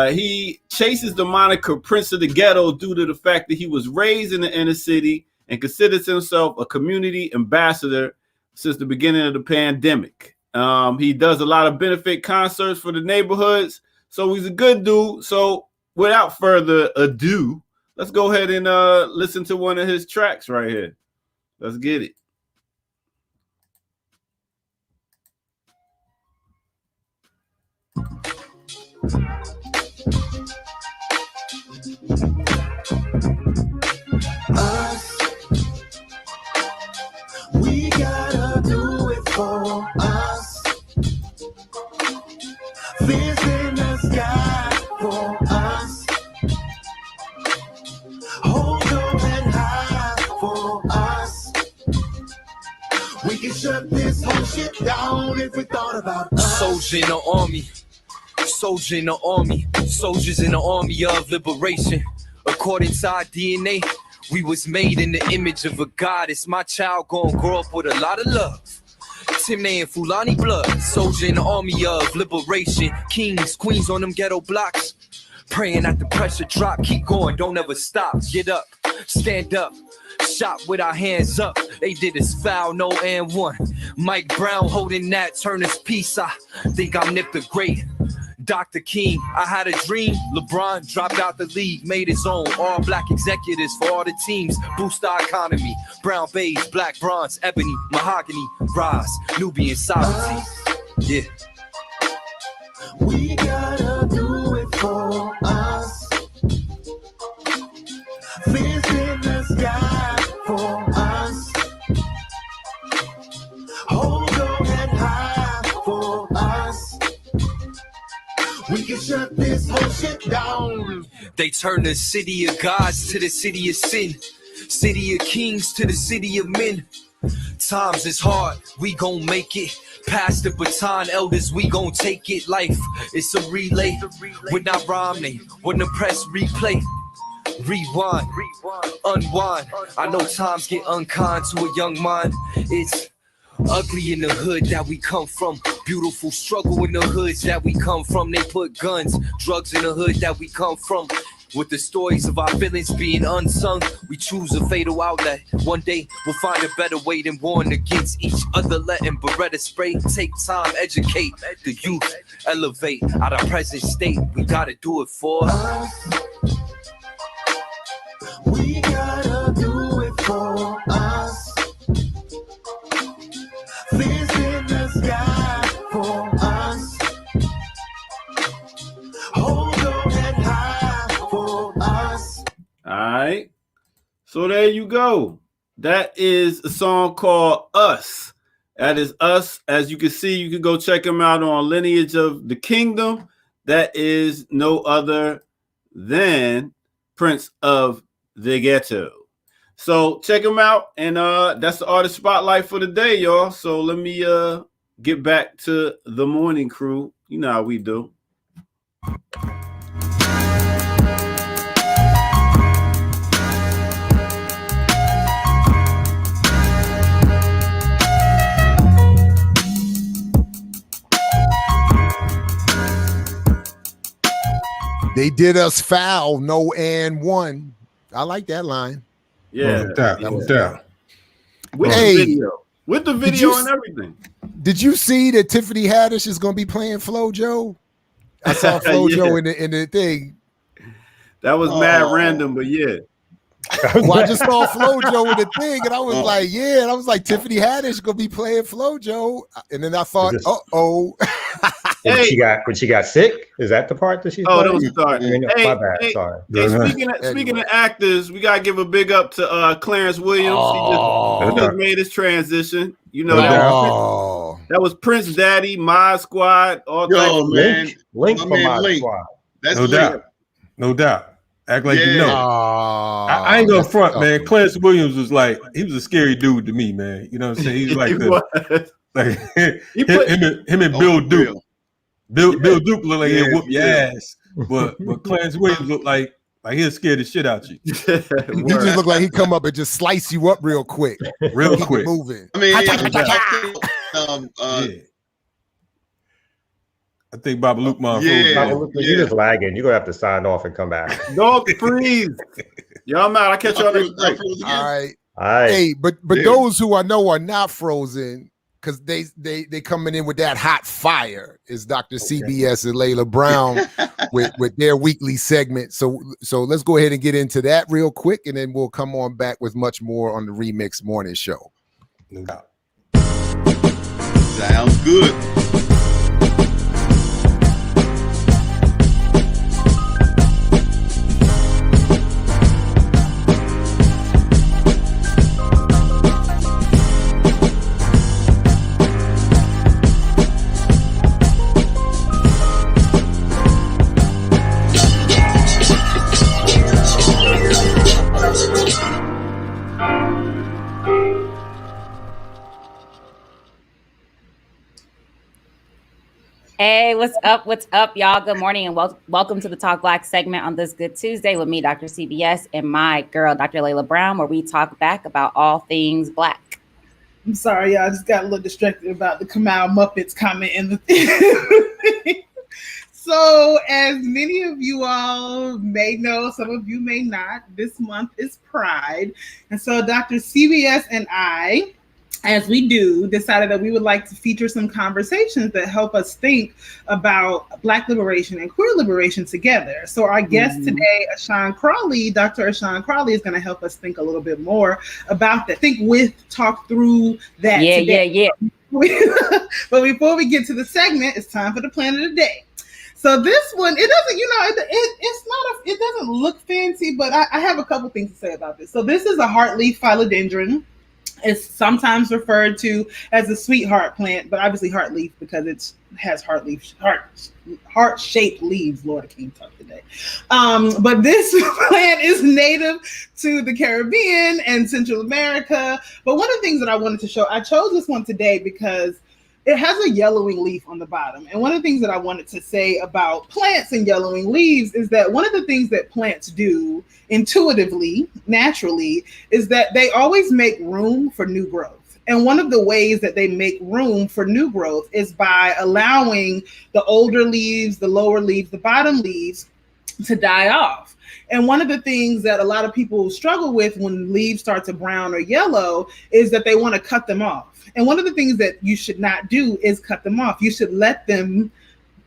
He chases the moniker Prince of the Ghetto due to the fact that he was raised in the inner city and considers himself a community ambassador since the beginning of the pandemic. He does a lot of benefit concerts for the neighborhoods, so he's a good dude. So without further ado, let's go ahead and listen to one of his tracks right here. Let's get it. We gotta do it for us. Fist in the sky for us. Hold your head high for us. We can shut this whole shit down if we thought about us. Soldier in the army. Soldier in the army. Soldiers in the army of liberation. According to our DNA, we was made in the image of a goddess. My child gon' grow up with a lot of love. Timney and Fulani blood. Soldier in the army of liberation. Kings, queens on them ghetto blocks. Praying that the pressure drop. Keep going, don't ever stop. Get up, stand up. Shot with our hands up. They did us foul, no and one. Mike Brown holding that, turn his piece. I think I'm Nip the Great. Dr. King, I had a dream. LeBron dropped out the league, made his own. All black executives for all the teams. Boost our economy. Brown beige, black bronze, ebony, mahogany, rise, Nubian sovereignty. Yeah. We gotta do it for us. Fist in the sky for us. Hold your head high for us. We can shut this whole shit down. They turn the city of gods to the city of sin. City of kings to the city of men. Times is hard, we gon' make it. Pass the baton, elders, we gon' take it. Life, it's a relay. We're not rhyming, when the press replay. Rewind, unwind. I know times get unkind to a young mind. It's ugly in the hood that we come from. Beautiful struggle in the hoods that we come from. They put guns, drugs in the hood that we come from. With the stories of our feelings being unsung, we choose a fatal outlet. One day we'll find a better way than warring against each other. Letting Beretta spray, take time, educate the youth, elevate out our present state. We gotta do it for us. We gotta do it for us. Fist in the sky for us. Hold your head high for us. All right. So there you go. That is a song called Us. That is Us. As you can see, you can go check him out on Lineage of the Kingdom. That is no other than Prince of the Ghetto. So check him out, and that's the artist spotlight for the day, y'all. So let me get back to the morning crew. You know how we do. They did us foul, no and one. I like that line. Yeah, no doubt. With the video and everything. Did you see that Tiffany Haddish is going to be playing FloJo? I saw FloJo in the thing. That was mad random, but yeah. Well, I just saw FloJo with the thing, and I was like, yeah, and I was like, Tiffany Haddish gonna be playing FloJo, and then I thought, When she got sick, is that the part that she's? That was the start. Hey, my bad. Sorry. Speaking of actors, we gotta give a big up to Clarence Williams. He just made his transition. You know, that was Prince Daddy, Mod Squad, all that. Link for Mod Squad. That's no doubt. Act like you know. I ain't gonna front, man. Clarence Williams was like, he was a scary dude to me, man. You know what I'm saying? He's like him and Bill Duke. Bill Duke look like he'll whoop your ass, but Clarence Williams look like he'll scare the shit out you. He just look like he come up and just slice you up real quick, moving. I mean, I think Babaluke you're just lagging. You're gonna have to sign off and come back. Don't freeze. Y'all, I'm out. I catch y'all next week. All right. Hey, but those who I know are not frozen, because they coming in with that hot fire, is Dr. CBS and Layla Brown with their weekly segment. So let's go ahead and get into that real quick, and then we'll come on back with much more on the Remix Morning Show. Sounds good. Hey, what's up, y'all? Good morning and welcome to the Talk Black segment on this Good Tuesday with me, Dr. CBS, and my girl, Dr. Layla Brown, where we talk back about all things Black. I'm sorry, y'all. I just got a little distracted about the Kamala Muppets comment in the thing. So, as many of you all may know, some of you may not, this month is Pride. And so Dr. CBS and I, as we do, decided that we would like to feature some conversations that help us think about Black liberation and queer liberation together. So our guest today, Ashawn Crawley, Dr. Ashawn Crawley, is going to help us think a little bit more about that. Talk through that today. But before we get to the segment, it's time for the plan of the day. So this one, it doesn't, it doesn't look fancy, but I have a couple things to say about this. So this is a heartleaf philodendron. It's sometimes referred to as a sweetheart plant, but obviously heartleaf because it has heart-shaped leaves. Lord, I can't talk today. But this plant is native to the Caribbean and Central America. But one of the things that I wanted to show, I chose this one today because it has a yellowing leaf on the bottom. And one of the things that I wanted to say about plants and yellowing leaves is that one of the things that plants do intuitively, naturally, is that they always make room for new growth. And one of the ways that they make room for new growth is by allowing the older leaves, the lower leaves, the bottom leaves to die off. And one of the things that a lot of people struggle with when leaves start to brown or yellow is that they want to cut them off. And one of the things that you should not do is cut them off. You should let them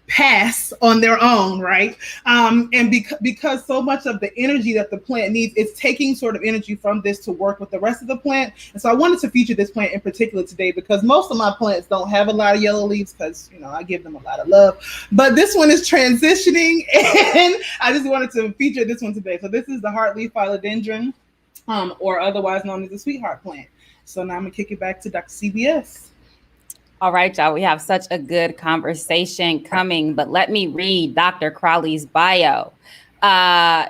pass on their own, right? And because so much of the energy that the plant needs, it's taking sort of energy from this to work with the rest of the plant. And so I wanted to feature this plant in particular today because most of my plants don't have a lot of yellow leaves because, I give them a lot of love. But this one is transitioning and I just wanted to feature this one today. So this is the heartleaf philodendron, or otherwise known as the sweetheart plant. So now I'm gonna kick it back to Dr. CBS. All right, y'all, we have such a good conversation coming, but let me read Dr. Crawley's bio.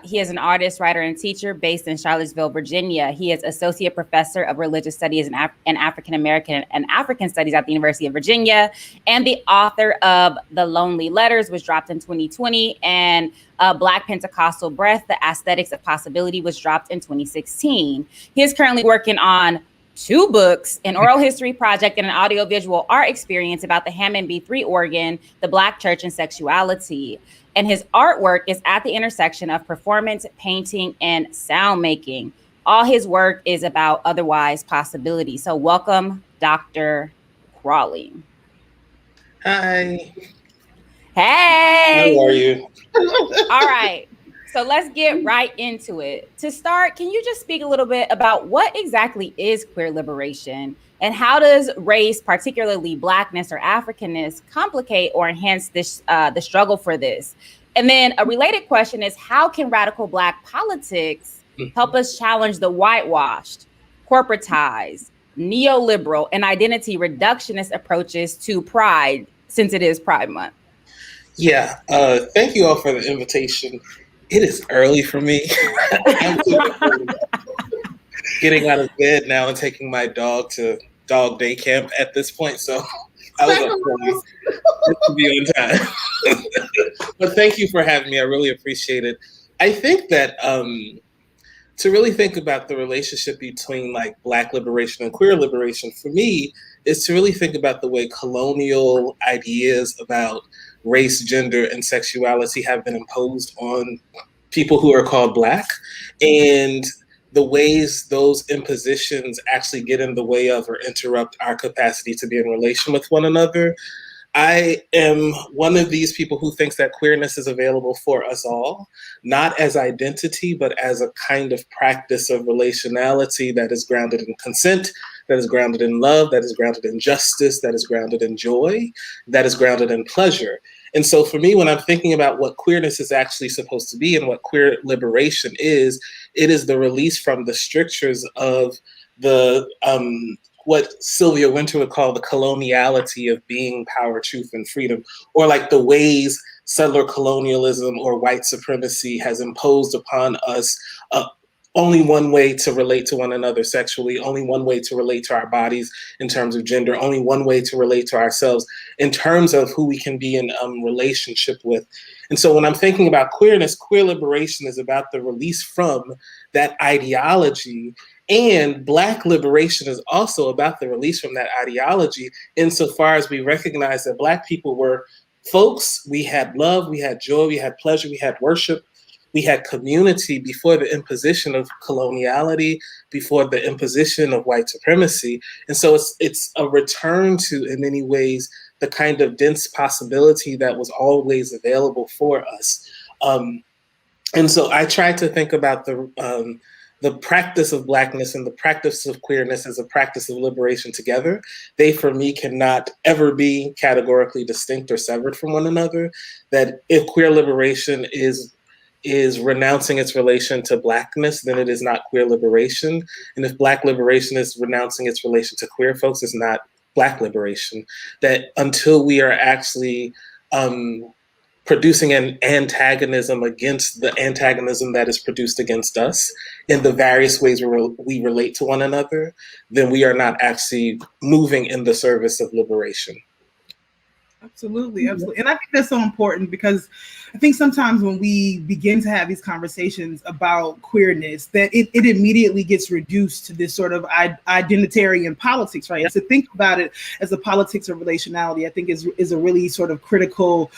He is an artist, writer, and teacher based in Charlottesville, Virginia. He is Associate Professor of Religious Studies and African American and African Studies at the University of Virginia, and the author of The Lonely Letters, which dropped in 2020, and Black Pentecostal Breath, The Aesthetics of Possibility, was dropped in 2016. He is currently working on 2 books, an oral history project, and an audiovisual art experience about the Hammond B3 organ, the Black church, and sexuality. And his artwork is at the intersection of performance, painting, and sound making. All his work is about otherwise possibility. So welcome, Dr. Crawley. Hi. Hey. How are you? All right. So let's get right into it. To start, can you just speak a little bit about what exactly is queer liberation and how does race, particularly Blackness or Africanness, complicate or enhance this the struggle for this? And then a related question is, how can radical Black politics help us challenge the whitewashed, corporatized, neoliberal, and identity reductionist approaches to pride, since it is Pride Month? Yeah, thank you all for the invitation. It is early for me. I'm getting out of bed now and taking my dog to dog day camp at this point, so I was up early to be on time. But thank you for having me. I really appreciate it. I think that to really think about the relationship between like Black liberation and queer liberation, for me, is to really think about the way colonial ideas about race, gender, and sexuality have been imposed on people who are called Black, and the ways those impositions actually get in the way of or interrupt our capacity to be in relation with one another. I am one of these people who thinks that queerness is available for us all, not as identity, but as a kind of practice of relationality that is grounded in consent, that is grounded in love, that is grounded in justice, that is grounded in joy, that is grounded in pleasure. And so for me, when I'm thinking about what queerness is actually supposed to be and what queer liberation is, it is the release from the strictures of the what Sylvia Wynter would call the coloniality of being, power, truth, and freedom, or like the ways settler colonialism or white supremacy has imposed upon us only one way to relate to one another sexually, only one way to relate to our bodies in terms of gender, only one way to relate to ourselves in terms of who we can be in relationship with. And so when I'm thinking about queerness, queer liberation is about the release from that ideology. And Black liberation is also about the release from that ideology, insofar as we recognize that Black people were folks. We had love, we had joy, we had pleasure, we had worship, we had community before the imposition of coloniality, before the imposition of white supremacy. And so it's a return to, in many ways, the kind of dense possibility that was always available for us. And so I tried to think about the practice of Blackness and the practice of queerness as a practice of liberation together. They, for me, cannot ever be categorically distinct or severed from one another. That if queer liberation is renouncing its relation to Blackness, then it is not queer liberation. And if Black liberation is renouncing its relation to queer folks, it's not Black liberation. That until we are actually producing an antagonism against the antagonism that is produced against us in the various ways we relate to one another, then we are not actually moving in the service of liberation. Absolutely, absolutely. And I think that's so important because I think sometimes when we begin to have these conversations about queerness, that it immediately gets reduced to this sort of identitarian politics, right? And to think about it as a politics of relationality, I think is a really sort of critical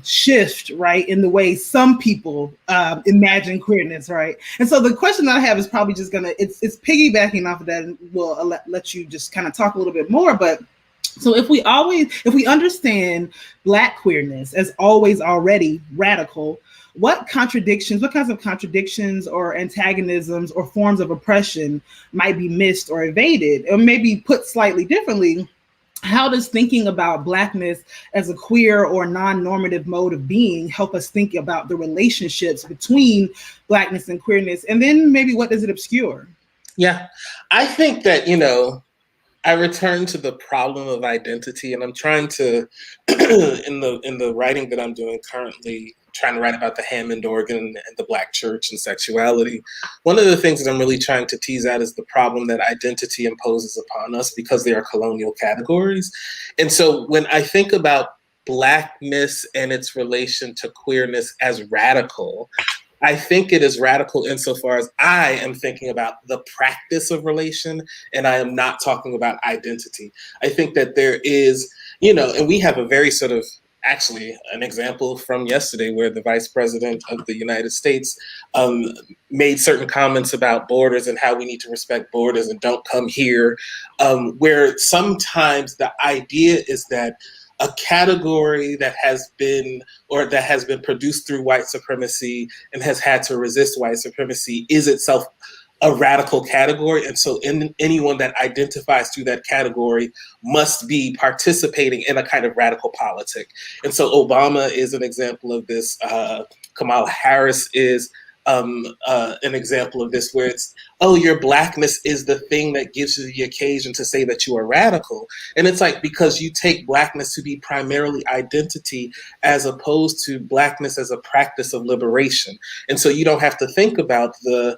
shift, right, in the way some people imagine queerness, right? And so the question that I have is probably just it's piggybacking off of that, and we'll let you just kind of talk a little bit more, but so if we understand Black queerness as always already radical, what kinds of contradictions or antagonisms or forms of oppression might be missed or evaded? Or maybe put slightly differently, how does thinking about Blackness as a queer or non-normative mode of being help us think about the relationships between Blackness and queerness? And then maybe what does it obscure? Yeah, I think that, I return to the problem of identity, and I'm trying to, in the writing that I'm doing currently, trying to write about the Hammond organ and the Black church and sexuality. One of the things that I'm really trying to tease out is the problem that identity imposes upon us because they are colonial categories. And so when I think about Blackness and its relation to queerness as radical, I think it is radical insofar as I am thinking about the practice of relation, and I am not talking about identity. I think that there is, and we have a very sort of, actually an example from yesterday where the Vice President of the United States made certain comments about borders and how we need to respect borders and don't come here, where sometimes the idea is that a category that has been produced through white supremacy and has had to resist white supremacy is itself a radical category. And so anyone that identifies through that category must be participating in a kind of radical politic. And so Obama is an example of this. Kamala Harris is an example of this, where it's, oh, your blackness is the thing that gives you the occasion to say that you are radical. And it's like, because you take blackness to be primarily identity as opposed to blackness as a practice of liberation. And so you don't have to think about the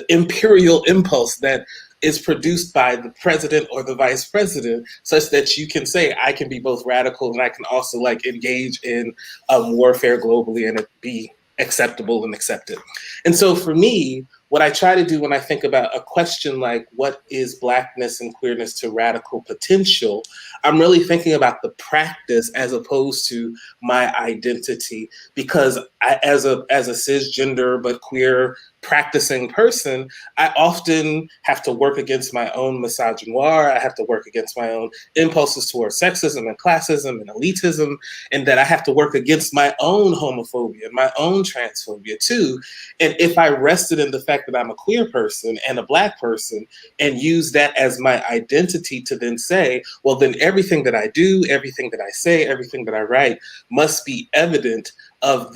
imperial impulse that is produced by the president or the vice president, such that you can say, I can be both radical and I can also like engage in warfare globally and it be acceptable and accepted. And so for me, what I try to do when I think about a question like, what is blackness and queerness to radical potential? I'm really thinking about the practice as opposed to my identity, because as a cisgender but queer practicing person, I often have to work against my own misogynoir. I have to work against my own impulses towards sexism and classism and elitism, and that I have to work against my own homophobia and my own transphobia too. And if I rested in the fact that I'm a queer person and a Black person and use that as my identity to then say, well, then everything that I do, everything that I say, everything that I write must be evident of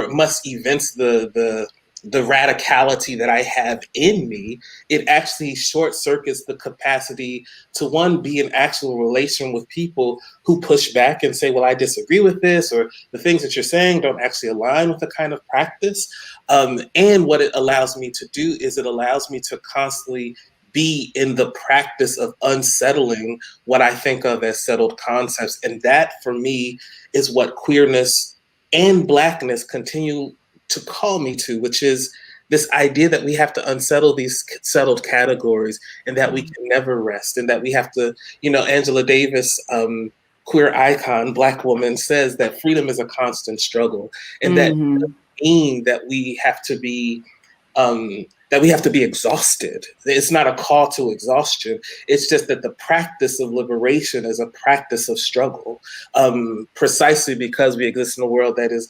must evince the radicality that I have in me, it actually short circuits the capacity to, one, be in actual relation with people who push back and say, well, I disagree with this, or the things that you're saying don't actually align with the kind of practice. And what it allows me to do is it allows me to constantly be in the practice of unsettling what I think of as settled concepts. And that, for me, is what queerness and Blackness continue to call me to, which is this idea that we have to unsettle these settled categories and that we can never rest, and that we have to, Angela Davis, queer icon, Black woman, says that freedom is a constant struggle, and that doesn't mean that we have to be exhausted. It's not a call to exhaustion. It's just that the practice of liberation is a practice of struggle, precisely because we exist in a world that is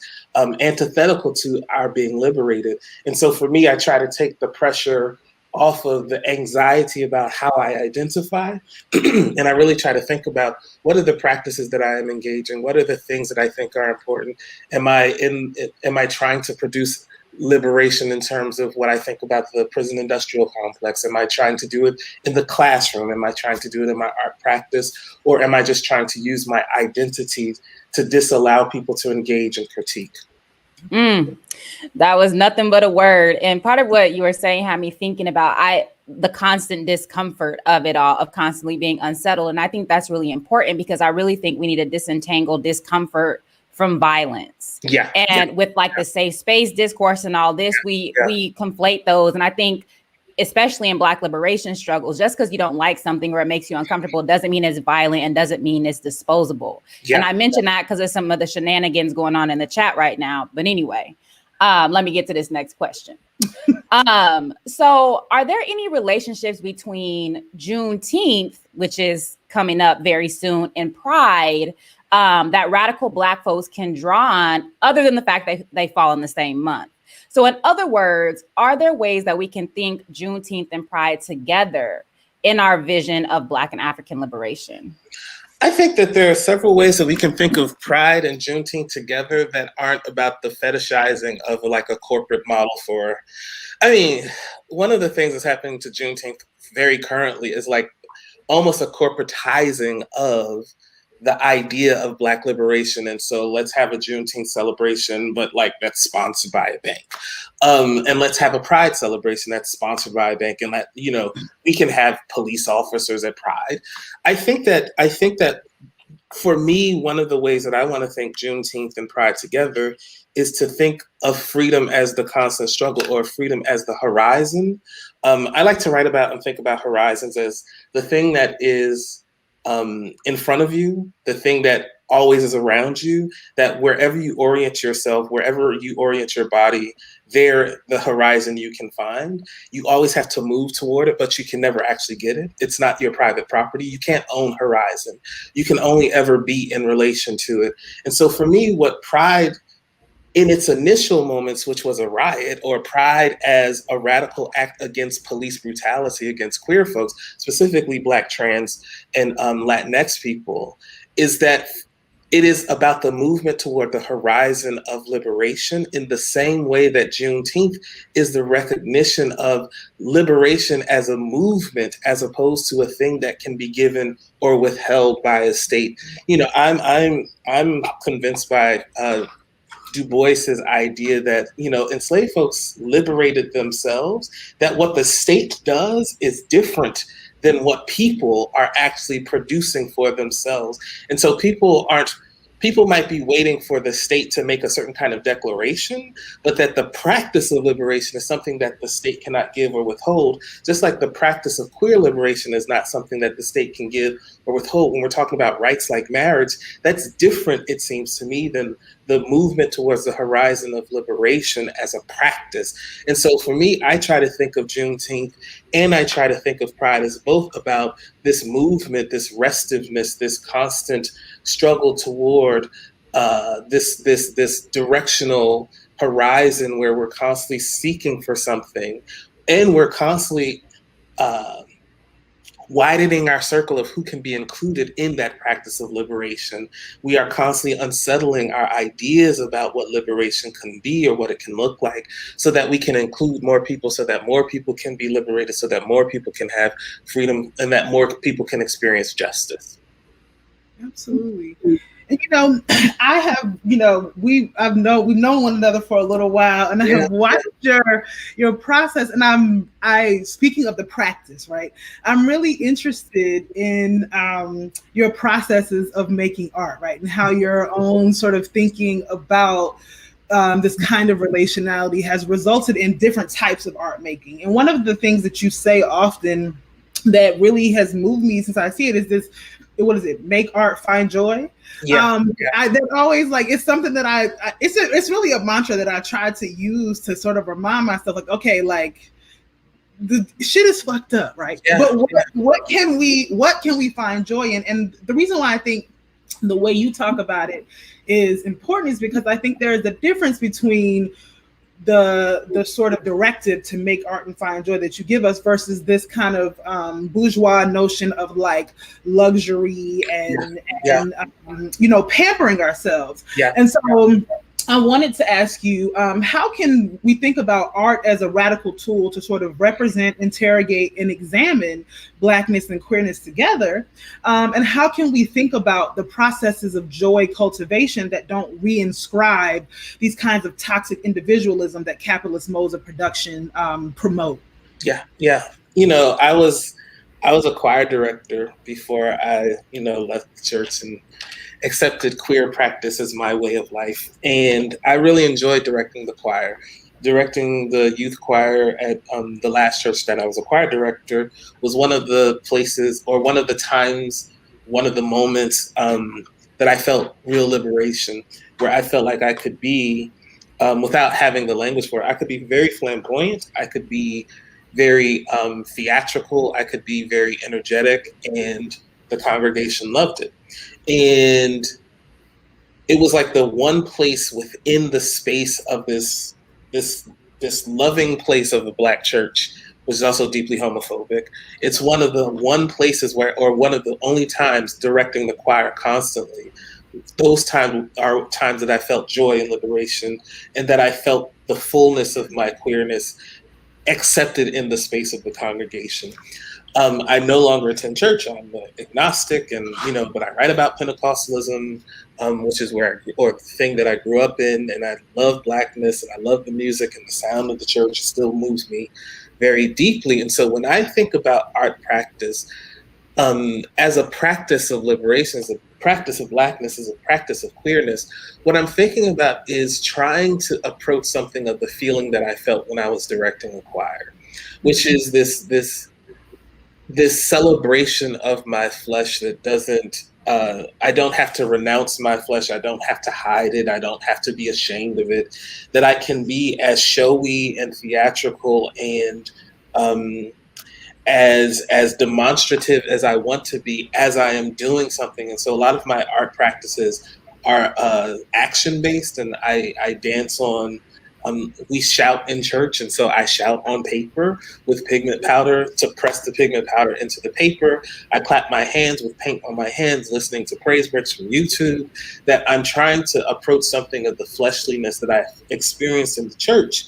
antithetical to our being liberated. And so for me, I try to take the pressure off of the anxiety about how I identify. And I really try to think about, what are the practices that I am engaging? What are the things that I think are important? Am I trying to produce liberation in terms of what I think about the prison industrial complex? Am I trying to do it in the classroom? Am I trying to do it in my art practice? Or am I just trying to use my identity to disallow people to engage and critique? That was nothing but a word. And part of what you were saying had me thinking about the constant discomfort of it all, of constantly being unsettled. And I think that's really important, because I really think we need to disentangle discomfort from violence. Yeah. And with like the safe space discourse and all this, we conflate those. And I think, especially in Black liberation struggles, just because you don't like something or it makes you uncomfortable doesn't mean it's violent and doesn't mean it's disposable. Yeah. And I mention that because of some of the shenanigans going on in the chat right now. But anyway, let me get to this next question. So are there any relationships between Juneteenth, which is coming up very soon, and Pride, that radical Black folks can draw on, other than the fact that they fall in the same month? So in other words, are there ways that we can think Juneteenth and Pride together in our vision of Black and African liberation? I think that there are several ways that we can think of Pride and Juneteenth together that aren't about the fetishizing of like a corporate model for, one of the things that's happening to Juneteenth very currently is like almost a corporatizing of the idea of Black liberation. And so let's have a Juneteenth celebration, but like that's sponsored by a bank. And let's have a Pride celebration that's sponsored by a bank. And that, we can have police officers at Pride. I think that for me, one of the ways that I want to think Juneteenth and Pride together is to think of freedom as the constant struggle, or freedom as the horizon. I like to write about and think about horizons as the thing that is in front of you, the thing that always is around you, that wherever you orient yourself, wherever you orient your body, they're the horizon you can find. You always have to move toward it, but you can never actually get it. It's not your private property. You can't own horizon. You can only ever be in relation to it. And so for me, what Pride in its initial moments, which was a riot, or Pride as a radical act against police brutality against queer folks, specifically Black, trans, and Latinx people, is that it is about the movement toward the horizon of liberation, in the same way that Juneteenth is the recognition of liberation as a movement, as opposed to a thing that can be given or withheld by a state. You know, I'm convinced by Du Bois's idea that, you know, enslaved folks liberated themselves, that what the state does is different than what people are actually producing for themselves. And so people might be waiting for the state to make a certain kind of declaration, but that the practice of liberation is something that the state cannot give or withhold, just like the practice of queer liberation is not something that the state can give or withhold. When we're talking about rights like marriage, that's different, it seems to me, than the movement towards the horizon of liberation as a practice. And so for me, I try to think of Juneteenth and I try to think of Pride as both about this movement, this restiveness, this constant struggle toward this directional horizon where we're constantly seeking for something, and we're constantly widening our circle of who can be included in that practice of liberation. We are constantly unsettling our ideas about what liberation can be or what it can look like, so that we can include more people, so that more people can be liberated, so that more people can have freedom, and that more people can experience justice. Absolutely. And you know, I have, you know, we've known one another for a little while, and I have watched your process. And speaking of the practice, right? I'm really interested in your processes of making art, right? And how your own sort of thinking about this kind of relationality has resulted in different types of art making. And one of the things that you say often that really has moved me since I see it is this, what is it? Make art, find joy. That always, like, it's something that it's really a mantra that I try to use to sort of remind myself, like, okay, like the shit is fucked up, right? But what can we find joy in? And the reason why I think the way you talk about it is important is because I think there's a difference between the sort of directive to make art and find joy that you give us versus this kind of bourgeois notion of like luxury and you know, pampering ourselves. And so I wanted to ask you, how can we think about art as a radical tool to sort of represent, interrogate, and examine Blackness and queerness together? And how can we think about the processes of joy cultivation that don't reinscribe these kinds of toxic individualism that capitalist modes of production promote? You know, I was a choir director before I, you know, left the church and accepted queer practice as my way of life. And I really enjoyed directing the choir. Directing the youth choir at the last church that I was a choir director was one of the places, or one of the times, one of the moments that I felt real liberation, where I felt like I could be, without having the language for it, I could be very flamboyant, I could be very theatrical, I could be very energetic, and the congregation loved it. And it was like the one place within the space of this loving place of the Black church, which is also deeply homophobic. It's one of the places where, or one of the only times directing the choir constantly, those times are times that I felt joy and liberation, and that I felt the fullness of my queerness accepted in the space of the congregation. I no longer attend church. I'm agnostic, and but I write about Pentecostalism, which is the thing that I grew up in, and I love Blackness, and I love the music, and the sound of the church still moves me very deeply. And so when I think about art practice as a practice of liberation, as a practice of Blackness, as a practice of queerness, what I'm thinking about is trying to approach something of the feeling that I felt when I was directing a choir, which is this this celebration of my flesh that doesn't, I don't have to renounce my flesh. I don't have to hide it. I don't have to be ashamed of it. That I can be as showy and theatrical and as demonstrative as I want to be as I am doing something. And so a lot of my art practices are action-based, and I dance on, we shout in church, and so I shout on paper with pigment powder to press the pigment powder into the paper. I clap my hands with paint on my hands, listening to praise breaks from YouTube. That I'm trying to approach something of the fleshliness that I experienced in the church,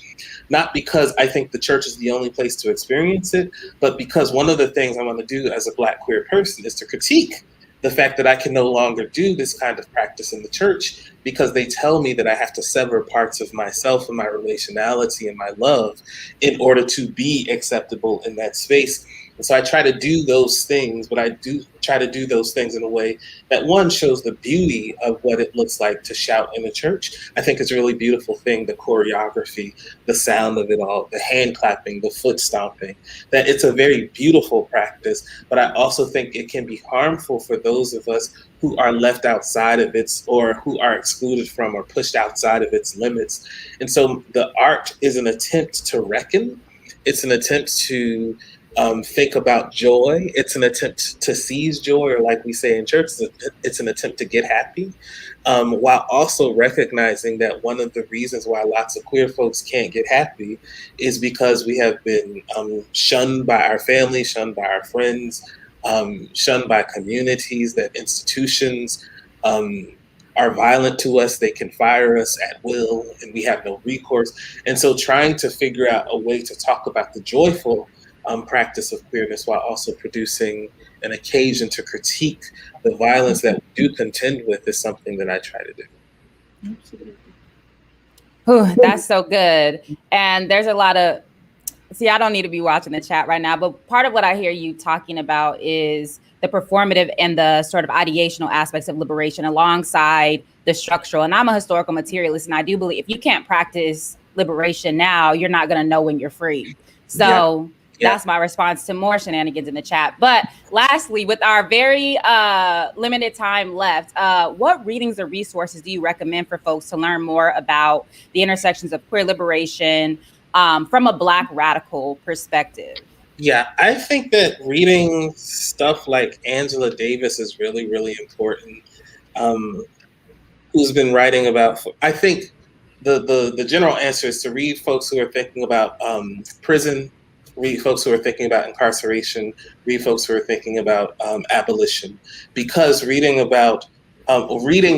not because I think the church is the only place to experience it, but because one of the things I want to do as a Black queer person is to critique the fact that I can no longer do this kind of practice in the church because they tell me that I have to sever parts of myself and my relationality and my love in order to be acceptable in that space. And so I try to do those things, but I do try to do those things in a way that, one, shows the beauty of what it looks like to shout in a church. I think it's a really beautiful thing, the choreography, the sound of it all, the hand clapping, the foot stomping, that it's a very beautiful practice. But I also think it can be harmful for those of us who are left outside of its, or who are excluded from or pushed outside of its limits. And so the art is an attempt to reckon. It's an attempt to think about joy. It's an attempt to seize joy, or like we say in church, it's an attempt to get happy, while also recognizing that one of the reasons why lots of queer folks can't get happy is because we have been shunned by our family, shunned by our friends, shunned by communities, that institutions are violent to us. They can fire us at will, and we have no recourse. And so trying to figure out a way to talk about the joyful practice of queerness while also producing an occasion to critique the violence that we do contend with is something that I try to do. Absolutely. Ooh, that's so good. And there's a lot of, see, I don't need to be watching the chat right now, but part of what I hear you talking about is the performative and the sort of ideational aspects of liberation alongside the structural. And I'm a historical materialist, and I do believe if you can't practice liberation now, you're not going to know when you're free. So that's my response to more shenanigans in the chat. But lastly, with our very limited time left, what readings or resources do you recommend for folks to learn more about the intersections of queer liberation from a Black radical perspective? Yeah, I think that reading stuff like Angela Davis is really, really important. Who's been writing about, I think the general answer is to read folks who are thinking about prison, read folks who are thinking about incarceration, read folks who are thinking about abolition. Because reading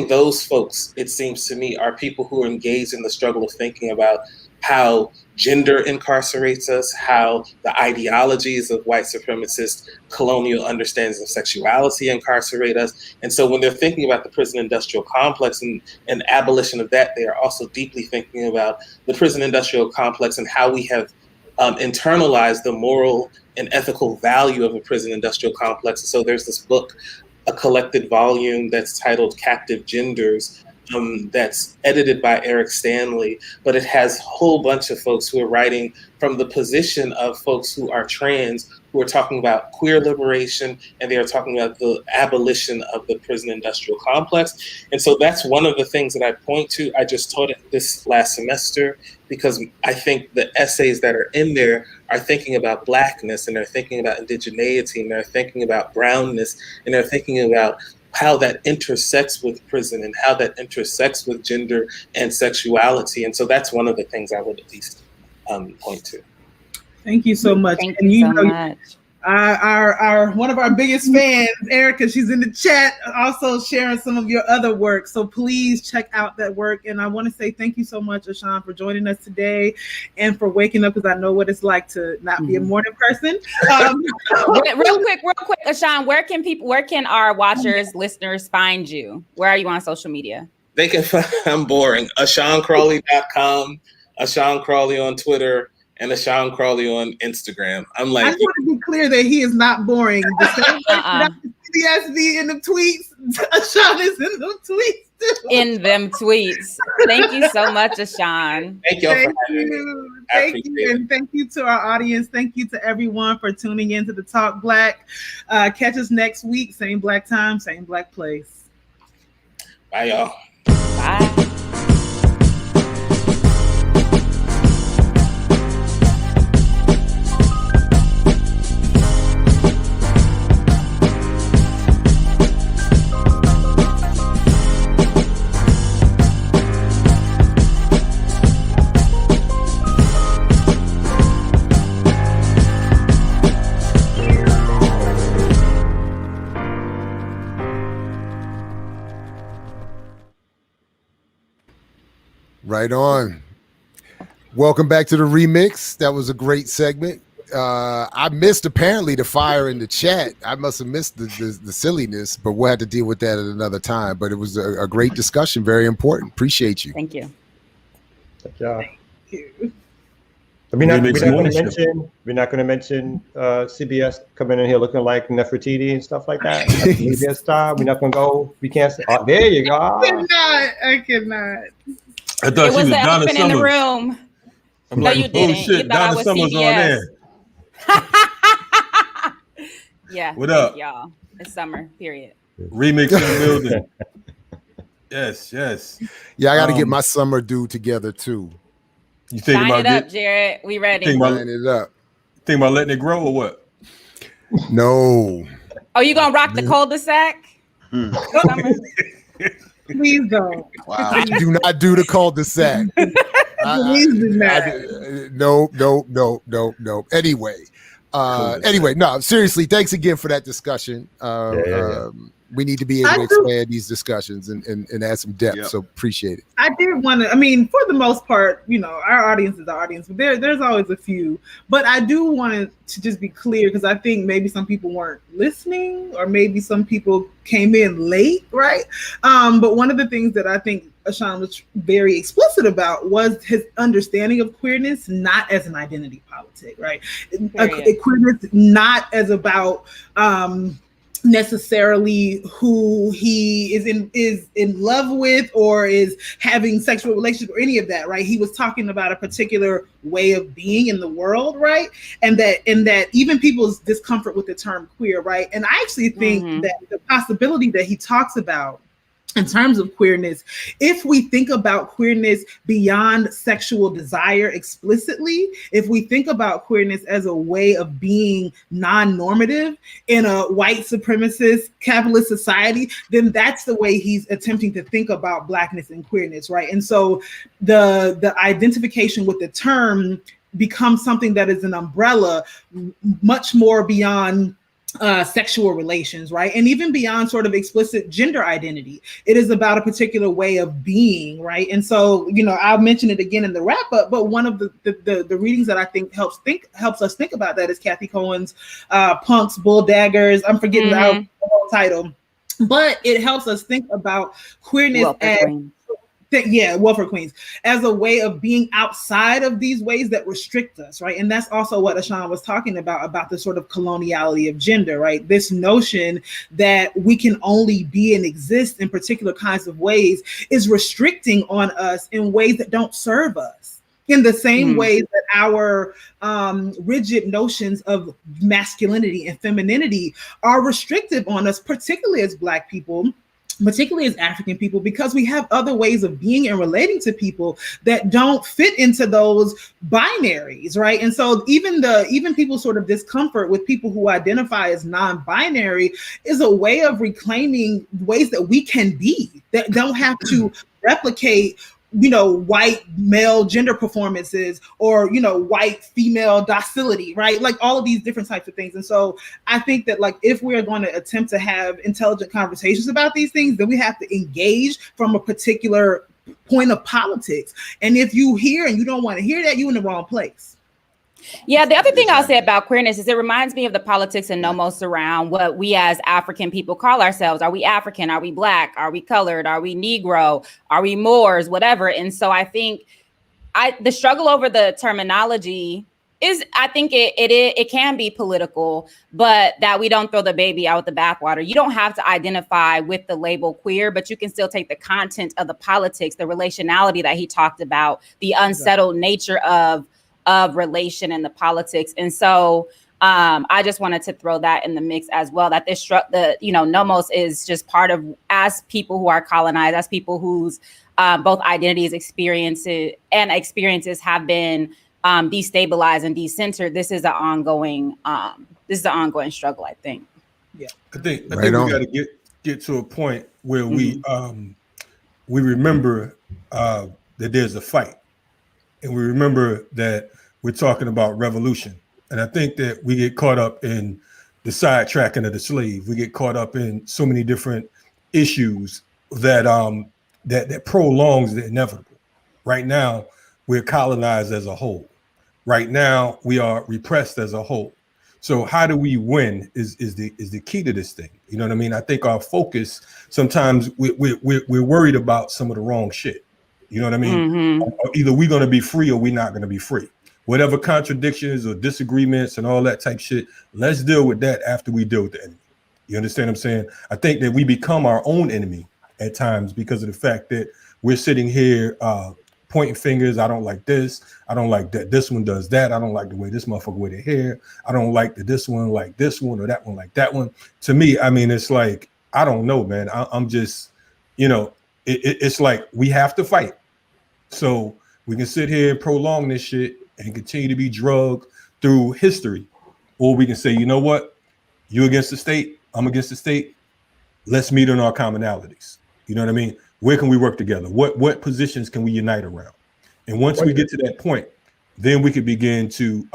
those folks, it seems to me, are people who are engaged in the struggle of thinking about how gender incarcerates us, how the ideologies of white supremacist colonial understandings of sexuality incarcerate us. And so when they're thinking about the prison industrial complex and abolition of that, they are also deeply thinking about the prison industrial complex and how we have internalized the moral and ethical value of a prison industrial complex. So there's this book, a collected volume that's titled Captive Genders, that's edited by Eric Stanley, but it has a whole bunch of folks who are writing from the position of folks who are trans, who are talking about queer liberation, and they are talking about the abolition of the prison industrial complex. And so that's one of the things that I point to. I just taught it this last semester because I think the essays that are in there are thinking about Blackness, and they're thinking about indigeneity, and they're thinking about brownness, and they're thinking about how that intersects with prison and how that intersects with gender and sexuality. And so that's one of the things I would at least point to. Thank you so much. Thank you so much. Our one of our biggest fans, Erica, she's in the chat, also sharing some of your other work. So please check out that work. And I want to say thank you so much, Ashan, for joining us today and for waking up, because I know what it's like to not be a morning person. Real quick, Ashan, where can our watchers, listeners find you? Where are you on social media? They can find, I'm boring, AshanCrawley.com, Ashan Crawley on Twitter, and Ashan Crawley on Instagram. I'm like, I just want to be clear that he is not boring. The same CSV in the tweets, Ashan is in the tweets in them tweets. Thank you so much, Ashan. Thank you for having me. Thank you, and thank you to our audience. Thank you to everyone for tuning in to the Talk Black. Catch us next week, same black time, same black place. Bye, y'all. Bye. Right on. Welcome back to the remix. That was a great segment. I missed apparently the fire in the chat. I must have missed the silliness, but we'll have to deal with that at another time. But it was a great discussion, very important. Appreciate you. Thank you. Thank you. We're not going to mention CBS coming in here looking like Nefertiti and stuff like that. Like media star. We're not going to go. We can't say. Oh, there you go. I cannot. I thought It she was was the Donna elephant in Summers. the room. I'm No, like, you oh didn't. shit, You thought I Donna was Summers on CBS. there. Yeah. What up? y'all? It's summer, period. Remix in the building. Yes. Yeah, I got to get my summer due together too. You think Line about it up, Jared. We ready. Line it up. Think about letting it grow or what? No. Oh, you gonna rock the cul-de-sac? Summer? Please don't. Wow. I do not do the cul-de-sac. No. Anyway, no, seriously, thanks again for that discussion. We need to be able to expand these discussions and add some depth. So appreciate it. I did want to, I mean, for the most part, you know, our audience is our audience, but there's always a few. But I do want to just be clear, because I think maybe some people weren't listening, or maybe some people came in late, right? But one of the things that I think Ashan was very explicit about was his understanding of queerness, not as an identity politic, right? Queerness not as about necessarily who he is in love with or is having sexual relations or any of that, right? He was talking about a particular way of being in the world, right? And that even people's discomfort with the term queer, right? And I actually think that the possibility that he talks about in terms of queerness, if we think about queerness beyond sexual desire explicitly, if we think about queerness as a way of being non-normative in a white supremacist capitalist society, then that's the way he's attempting to think about Blackness and queerness, right? And so the identification with the term becomes something that is an umbrella much more beyond sexual relations, right? And even beyond sort of explicit gender identity. It is about a particular way of being, right? And so, you know, I'll mention it again in the wrap up, but one of the readings that I think helps us think about that is Kathy Cohen's Punks, Bull Daggers. I'm forgetting the whole title, but it helps us think about queerness Welfare Queens, as a way of being outside of these ways that restrict us, right? And that's also what Ashan was talking about the sort of coloniality of gender, right? This notion that we can only be and exist in particular kinds of ways is restricting on us in ways that don't serve us. In the same way that our rigid notions of masculinity and femininity are restrictive on us, particularly as Black people, particularly as African people, because we have other ways of being and relating to people that don't fit into those binaries, right? And so even people's sort of discomfort with people who identify as non-binary is a way of reclaiming ways that we can be, that don't have to replicate, you know, white male gender performances or, you know, white female docility, right? Like all of these different types of things. And so I think that, like, if we're going to attempt to have intelligent conversations about these things, then we have to engage from a particular point of politics. And if you hear and you don't want to hear that, you're in the wrong place. Yeah, the other thing I'll say about queerness is it reminds me of the politics and nomos around what we as African people call ourselves. Are we African? Are we Black? Are we colored? Are we Negro? Are we Moors? Whatever. And so I think the struggle over the terminology I think it can be political, but that we don't throw the baby out with the bathwater. You don't have to identify with the label queer, but you can still take the content of the politics, the relationality that he talked about, the unsettled nature of relation and the politics. And so I just wanted to throw that in the mix as well, that nomos is just part of, as people who are colonized, as people whose both identities, experiences have been destabilized and decentered. This is an ongoing struggle, I think. Yeah, I think we got to get to a point where we remember that there's a fight, and we remember that we're talking about revolution. And I think that we get caught up in the sidetracking of the slave. We get caught up in so many different issues that that prolongs the inevitable. Right now, we're colonized as a whole. Right now, we are repressed as a whole. So how do we win is the key to this thing. You know what I mean? I think our focus, sometimes we're worried about some of the wrong shit. You know what I mean? Either we're going to be free or we're not going to be free. Whatever contradictions or disagreements and all that type shit, let's deal with that after we deal with the enemy. You understand what I'm saying? I think that we become our own enemy at times because of the fact that we're sitting here pointing fingers. I don't like this. I don't like that. This one does that. I don't like the way this motherfucker wear their hair. I don't like that this one like this one or that one like that one. To me, I mean, it's like, I don't know, man. I'm just, it's like we have to fight. So we can sit here and prolong this shit and continue to be drugged through history. Or we can say, you know what? You against the state, I'm against the state. Let's meet on our commonalities. You know what I mean? Where can we work together? What positions can we unite around? And once we get to that point, then we could begin to,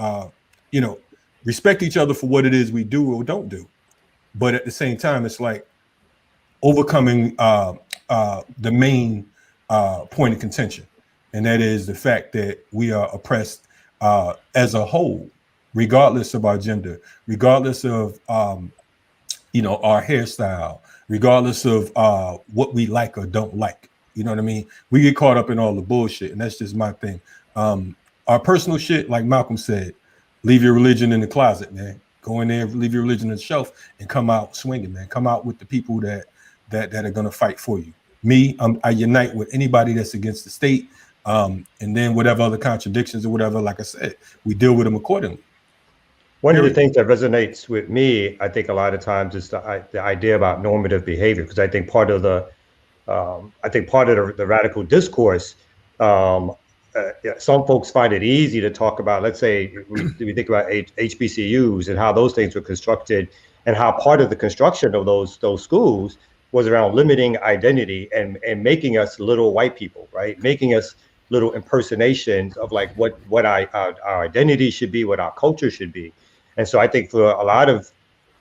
respect each other for what it is we do or don't do. But at the same time, it's like overcoming the main point of contention. And that is the fact that we are oppressed as a whole, regardless of our gender, regardless of, our hairstyle, regardless of what we like or don't like. You know what I mean? We get caught up in all the bullshit, and that's just my thing. Our personal shit, like Malcolm said, leave your religion in the closet, man. Go in there, leave your religion on the shelf, and come out swinging, man. Come out with the people that are going to fight for you. Me, I unite with anybody that's against the state. And then whatever other contradictions or whatever, like I said, we deal with them accordingly. One of the things that resonates with me, I think a lot of times, is the idea about normative behavior, because I think part of the radical discourse, some folks find it easy to talk about. Let's say we think about HBCUs and how those things were constructed, and how part of the construction of those schools was around limiting identity and making us little white people, right? Making us little impersonations of like what our identity should be, what our culture should be. And so I think for a lot of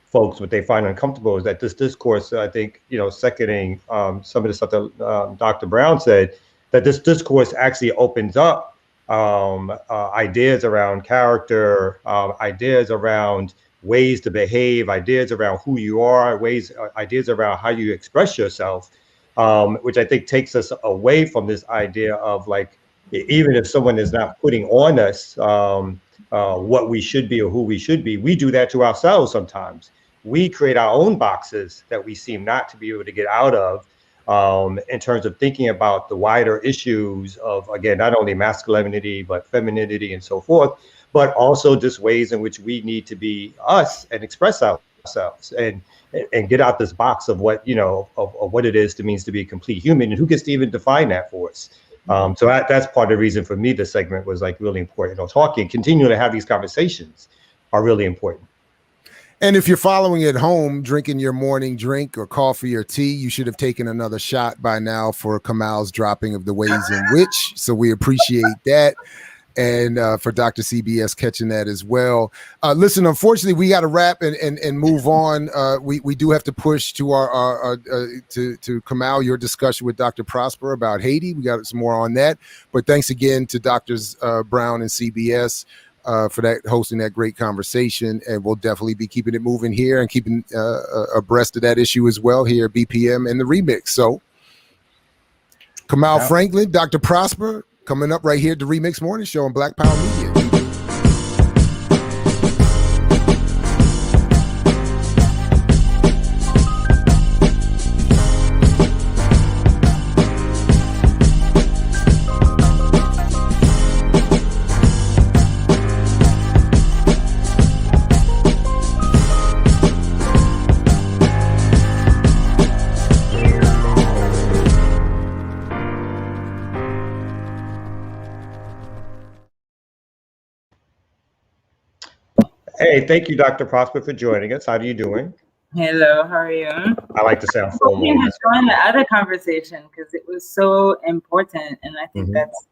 folks, what they find uncomfortable is that this discourse, I think, seconding some of the stuff that Dr. Brown said, that this discourse actually opens up ideas around character, ideas around ways to behave, ideas around who you are, ideas around how you express yourself, which I think takes us away from this idea of like, even if someone is not putting on us what we should be or who we should be, we do that to ourselves sometimes. We create our own boxes that we seem not to be able to get out of, in terms of thinking about the wider issues of, again, not only masculinity, but femininity and so forth, but also just ways in which we need to be us and express ourselves and get out this box of what, of what it means to be a complete human, and who gets to even define that for us. So that's part of the reason for me this segment was like really important. Continuing to have these conversations are really important. And if you're following at home, drinking your morning drink or coffee or tea, you should have taken another shot by now for Kamal's dropping of the ways in which. So we appreciate that. And for Dr. CBS catching that as well. Listen, unfortunately, we got to wrap and move on. We do have to push to our to Kamal, your discussion with Dr. Prosper about Haiti. We got some more on that. But thanks again to Drs. Brown and CBS for that, hosting that great conversation. And we'll definitely be keeping it moving here and keeping abreast of that issue as well here at BPM and the Remix. So Kamal Franklin, Dr. Prosper, coming up right here at the Remix Morning Show on Black Power Media. Hey, thank you, Dr. Prosper, for joining us. How are you doing? Hello, how are you? I like to sound formal. You joined the other conversation because it was so important, and I think that's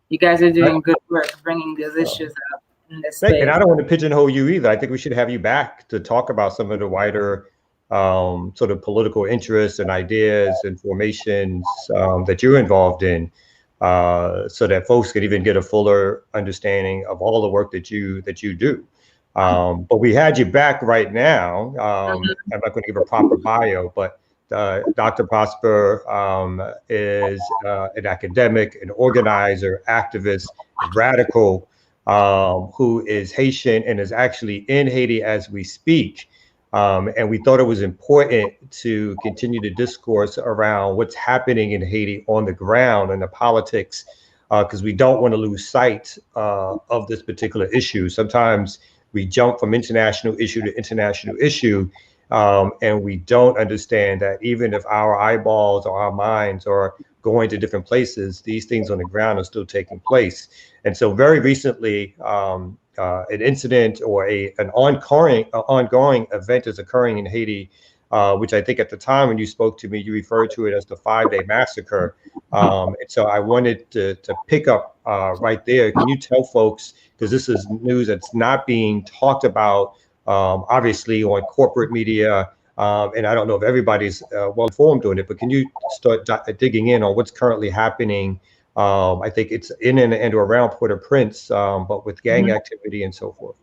you guys are doing good work bringing these issues up in this space. And I don't want to pigeonhole you either. I think we should have you back to talk about some of the wider sort of political interests and ideas and formations that you're involved in, so that folks could even get a fuller understanding of all the work that you do. But we had you back right now. I'm not going to give a proper bio, but Dr. Prosper is an academic, an organizer, activist, radical, who is Haitian and is actually in Haiti as we speak. And we thought it was important to continue the discourse around what's happening in Haiti on the ground and the politics, because we don't want to lose sight of this particular issue. Sometimes we jump from international issue to international issue, and we don't understand that even if our eyeballs or our minds are going to different places, these things on the ground are still taking place. And so very recently, an incident or an ongoing event is occurring in Haiti, which I think at the time when you spoke to me, you referred to it as the 5-day massacre. And so I wanted to pick up right there. Can you tell folks, because this is news that's not being talked about, obviously on corporate media, and I don't know if everybody's well informed on it, but can you start digging in on what's currently happening? I think it's in and around Port-au-Prince, but with gang activity and so forth.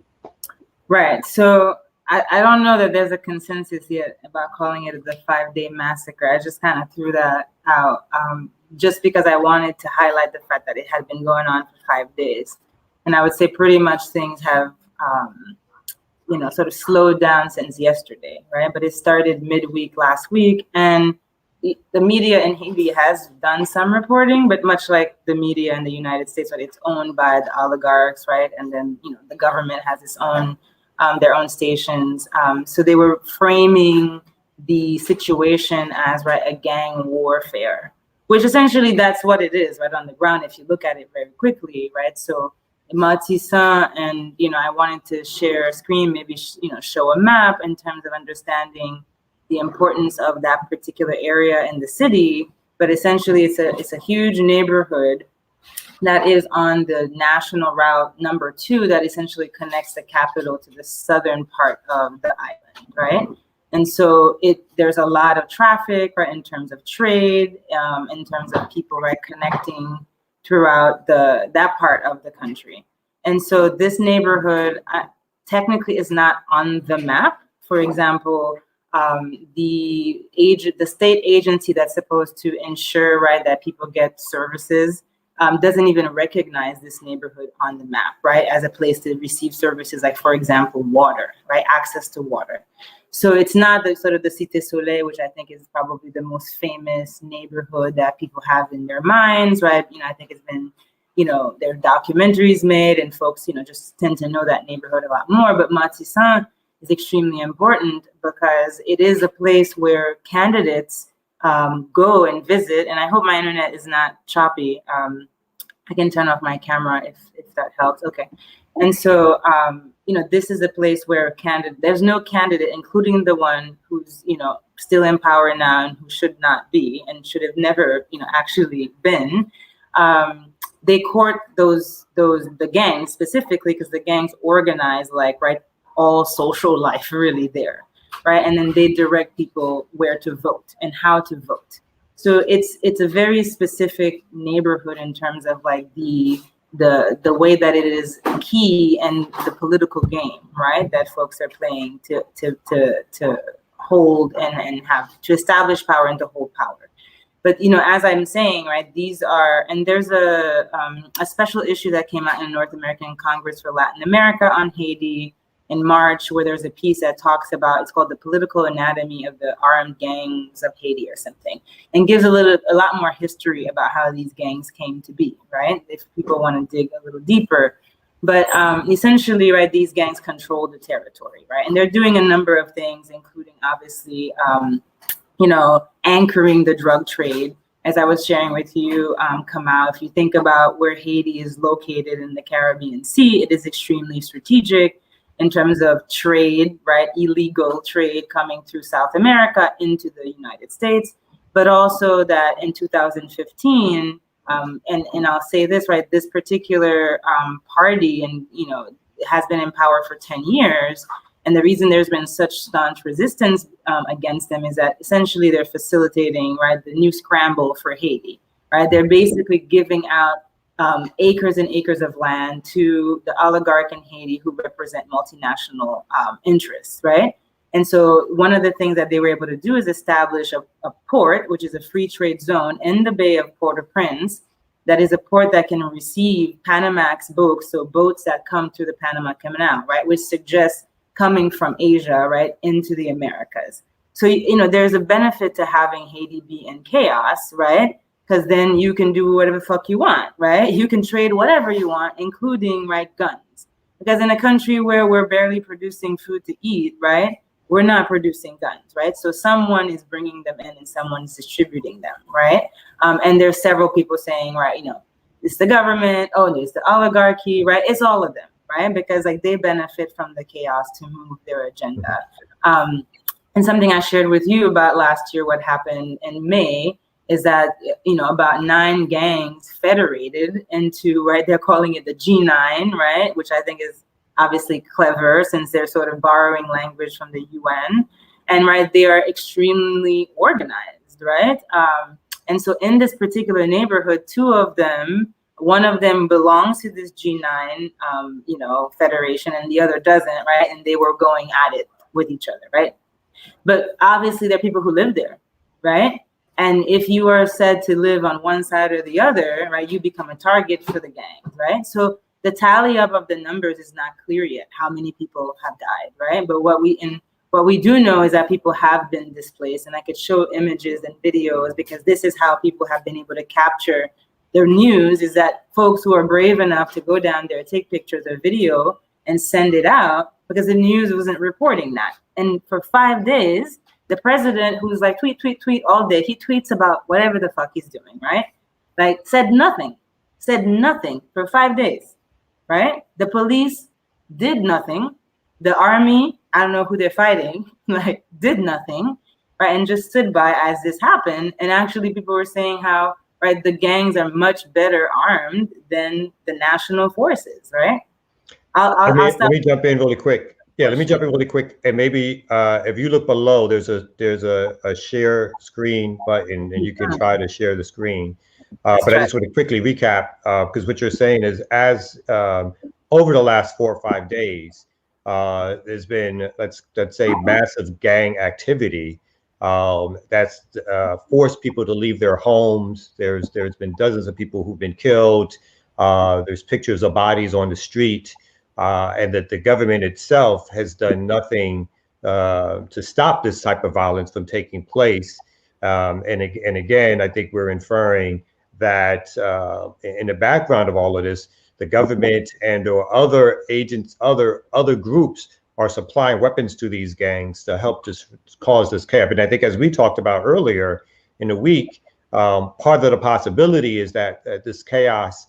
Right. So I don't know that there's a consensus yet about calling it the 5-day massacre. I just kind of threw that out just because I wanted to highlight the fact that it had been going on for 5 days. And I would say pretty much things have, sort of slowed down since yesterday, right? But it started midweek last week. And the media in Haiti has done some reporting, but much like the media in the United States, right, it's owned by the oligarchs, right? And then, the government has its own, their own stations. So they were framing the situation as, right, a gang warfare, which essentially that's what it is, right, on the ground, if you look at it very quickly, right? So Matissan, and, I wanted to share a screen, maybe, show a map in terms of understanding the importance of that particular area in the city. But essentially it's a huge neighborhood that is on the national route number 2 that essentially connects the capital to the southern part of the island, right? And so there's a lot of traffic, right, in terms of trade, in terms of people, right, connecting throughout that part of the country. And so this neighborhood technically is not on the map. For example, the state agency that's supposed to ensure, right, that people get services doesn't even recognize this neighborhood on the map, right, as a place to receive services, like, for example, water, right, access to water. So it's not the sort of the Cité Soleil, which I think is probably the most famous neighborhood that people have in their minds, right? I think it's been, there are documentaries made and folks, just tend to know that neighborhood a lot more. But Matissan is extremely important because it is a place where candidates go and visit. And I hope my internet is not choppy. I can turn off my camera if that helps. Okay. And so, this is a place where there's no candidate, including the one who's, still in power now and who should not be and should have never, actually been. They court the gangs specifically because the gangs organize, like, right, all social life really there, right? And then they direct people where to vote and how to vote. So it's a very specific neighborhood in terms of, like, the way that it is key and the political game, right, that folks are playing to hold and have to establish power and to hold power. But as I'm saying, right, there's a special issue that came out in North American Congress for Latin America on Haiti in March, where there's a piece that talks about, it's called The Political Anatomy of the Armed Gangs of Haiti or something, and gives a lot more history about how these gangs came to be, right? If people want to dig a little deeper. But essentially, right, these gangs control the territory, right? And they're doing a number of things, including obviously, anchoring the drug trade. As I was sharing with you, Kamal, if you think about where Haiti is located in the Caribbean Sea, it is extremely strategic. in terms of trade, right? Illegal trade coming through South America into the United States, but also that in 2015, and I'll say this, right? This particular party, and has been in power for 10 years. And the reason there's been such staunch resistance against them is that essentially they're facilitating, right, the new scramble for Haiti, right? They're basically giving out acres and acres of land to the oligarch in Haiti who represent multinational interests, right? And so one of the things that they were able to do is establish a port, which is a free trade zone in the Bay of Port-au-Prince, that is a port that can receive Panamax boats, so boats that come through the Panama Canal, right, which suggests coming from Asia, right, into the Americas. So, there's a benefit to having Haiti be in chaos, right? Because then you can do whatever the fuck you want, right? You can trade whatever you want, including, right, guns. Because in a country where we're barely producing food to eat, right, we're not producing guns, right? So someone is bringing them in and someone is distributing them, right? And there's several people saying, right, it's the government, it's the oligarchy, right? It's all of them, right? Because they benefit from the chaos to move their agenda. And something I shared with you about last year, what happened in May, is that, about 9 gangs federated into, right, they're calling it the G9, right? Which I think is obviously clever since they're sort of borrowing language from the UN. And, right, they are extremely organized, right? And so in this particular neighborhood, 2 of them, one of them belongs to this G9, federation, and the other doesn't, right? And they were going at it with each other, right? But obviously there are people who live there, right? And if you are said to live on one side or the other, right, you become a target for the gangs, right? So the tally up of the numbers is not clear yet, how many people have died, right? But what we do know is that people have been displaced, and I could show images and videos because this is how people have been able to capture their news, is that folks who are brave enough to go down there, take pictures or video and send it out because the news wasn't reporting that. And for 5 days, the president, who's like tweet all day, he tweets about whatever the fuck he's doing, right? Said nothing for 5 days, right? The police did nothing. The army, I don't know who they're fighting, did nothing, right? And just stood by as this happened. And actually people were saying how, right, the gangs are much better armed than the national forces, right? Let me jump in really quick. Yeah, let me jump in really quick. And maybe if you look below, there's a share screen button, and you can try to share the screen. But I just want to quickly recap, because what you're saying is, as over the last 4 or 5 days, there's been, let's say, massive gang activity that's forced people to leave their homes. There's been dozens of people who've been killed. There's pictures of bodies on the street, and that the government itself has done nothing to stop this type of violence from taking place. And again, I think we're inferring that in the background of all of this, the government and or other agents, other groups are supplying weapons to these gangs to help cause this chaos. And I think, as we talked about earlier in the week, part of the possibility is that this chaos,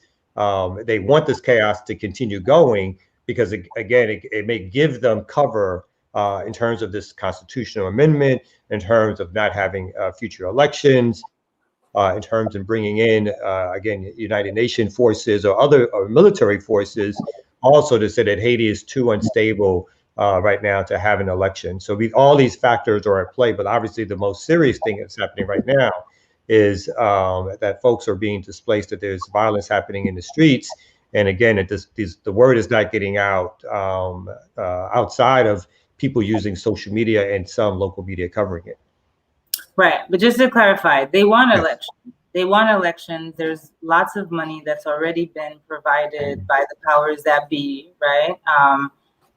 they want this chaos to continue going because, again, it may give them cover in terms of this constitutional amendment, in terms of not having future elections, in terms of bringing in, again, United Nations forces or other military forces, also to say that Haiti is too unstable right now to have an election. So all these factors are at play, but obviously the most serious thing that's happening right now is that folks are being displaced, that there's violence happening in the streets. And again, the word is not getting out outside of people using social media and some local media covering it. Right, but just to clarify, they want elections. They want elections. There's lots of money that's already been provided by the powers that be, right?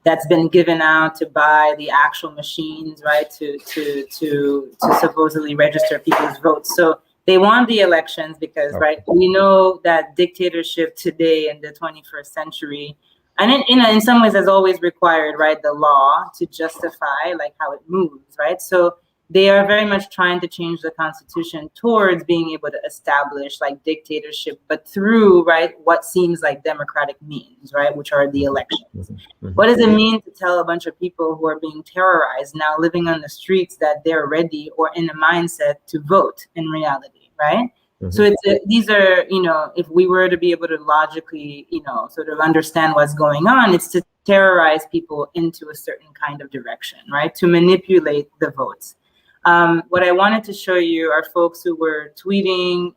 That's been given out to buy the actual machines, right? To supposedly register people's votes. So they want the elections because, right, we know that dictatorship today in the 21st century, and in some ways has always required, right, the law to justify like how it moves, right? So they are very much trying to change the constitution towards being able to establish like dictatorship, but through, right, what seems like democratic means, right, which are the elections. What does it mean to tell a bunch of people who are being terrorized now living on the streets that they're ready or in a mindset to vote in reality, right? So these are, you know, if we were to be able to logically, you know, sort of understand what's going on, it's to terrorize people into a certain kind of direction, right? To manipulate the votes. What I wanted to show you are folks who were tweeting,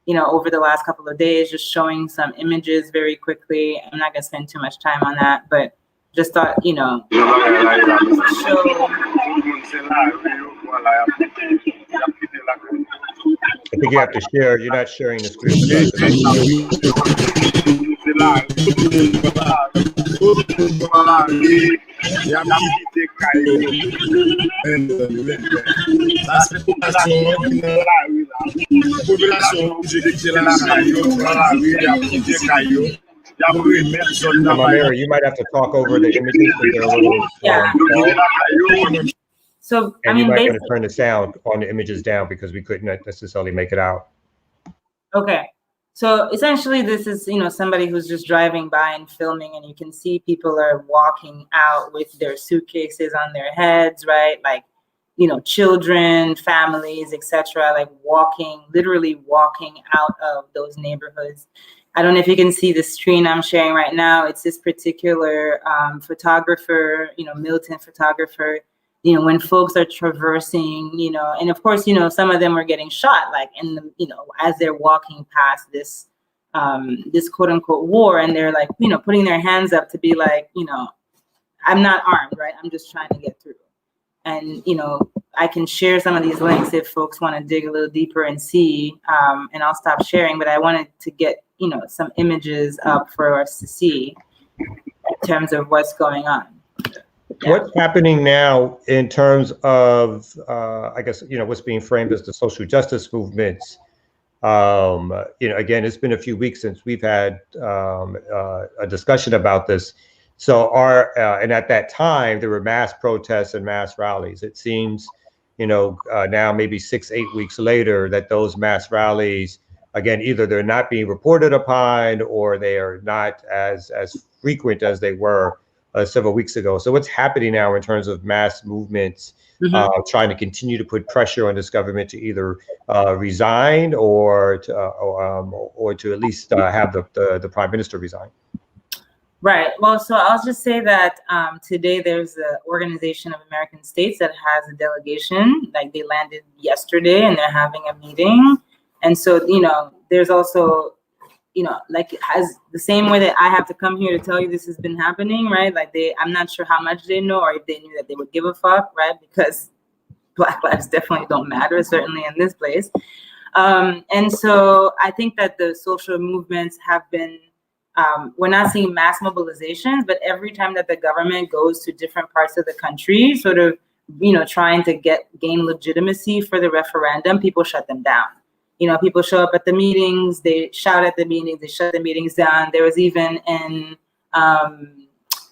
you know, over the last couple of days, just showing some images very quickly. I'm not gonna spend too much time on that, but just thought, you know, I think you have to share. You're not sharing the screen. Mary, you might have to talk over the images because they're a little So, and you might want to turn the sound on the images down because we couldn't necessarily make it out. Okay. So essentially this is, you know, somebody who's just driving by and filming, and you can see people are walking out with their suitcases on their heads, right? Like, you know, children, families, etc., like literally walking out of those neighborhoods. I don't know if you can see the screen I'm sharing right now. It's this particular photographer, you know, militant photographer. You know, when folks are traversing, you know, and of course, you know, some of them are getting shot, like in the, you know, as they're walking past this, this quote unquote war, and they're like, you know, putting their hands up to be like, you know, I'm not armed, right? I'm just trying to get through. And, you know, I can share some of these links if folks want to dig a little deeper and see, and I'll stop sharing, but I wanted to get, you know, some images up for us to see in terms of what's going on. What's happening now in terms of, I guess, you know, what's being framed as the social justice movements? You know, again, it's been a few weeks since we've had a discussion about this. So and at that time, there were mass protests and mass rallies. It seems, you know, now maybe 6-8 weeks later that those mass rallies, again, either they're not being reported upon or they are not as frequent as they were several weeks ago. So what's happening now in terms of mass movements, trying to continue to put pressure on this government to either resign or to at least have the prime minister resign? Right. Well, so I'll just say that today there's the Organization of American States that has a delegation. Like they landed yesterday and they're having a meeting. And so, you know, there's also, you know, like has the same way that I have to come here to tell you this has been happening, right? Like I'm not sure how much they know or if they knew that they would give a fuck, right? Because Black lives definitely don't matter, certainly in this place. And so I think that the social movements have been, we're not seeing mass mobilizations, but every time that the government goes to different parts of the country, sort of, you know, trying to gain legitimacy for the referendum, people shut them down. You know, people show up at the meetings, they shout at the meetings, they shut the meetings down. There was even in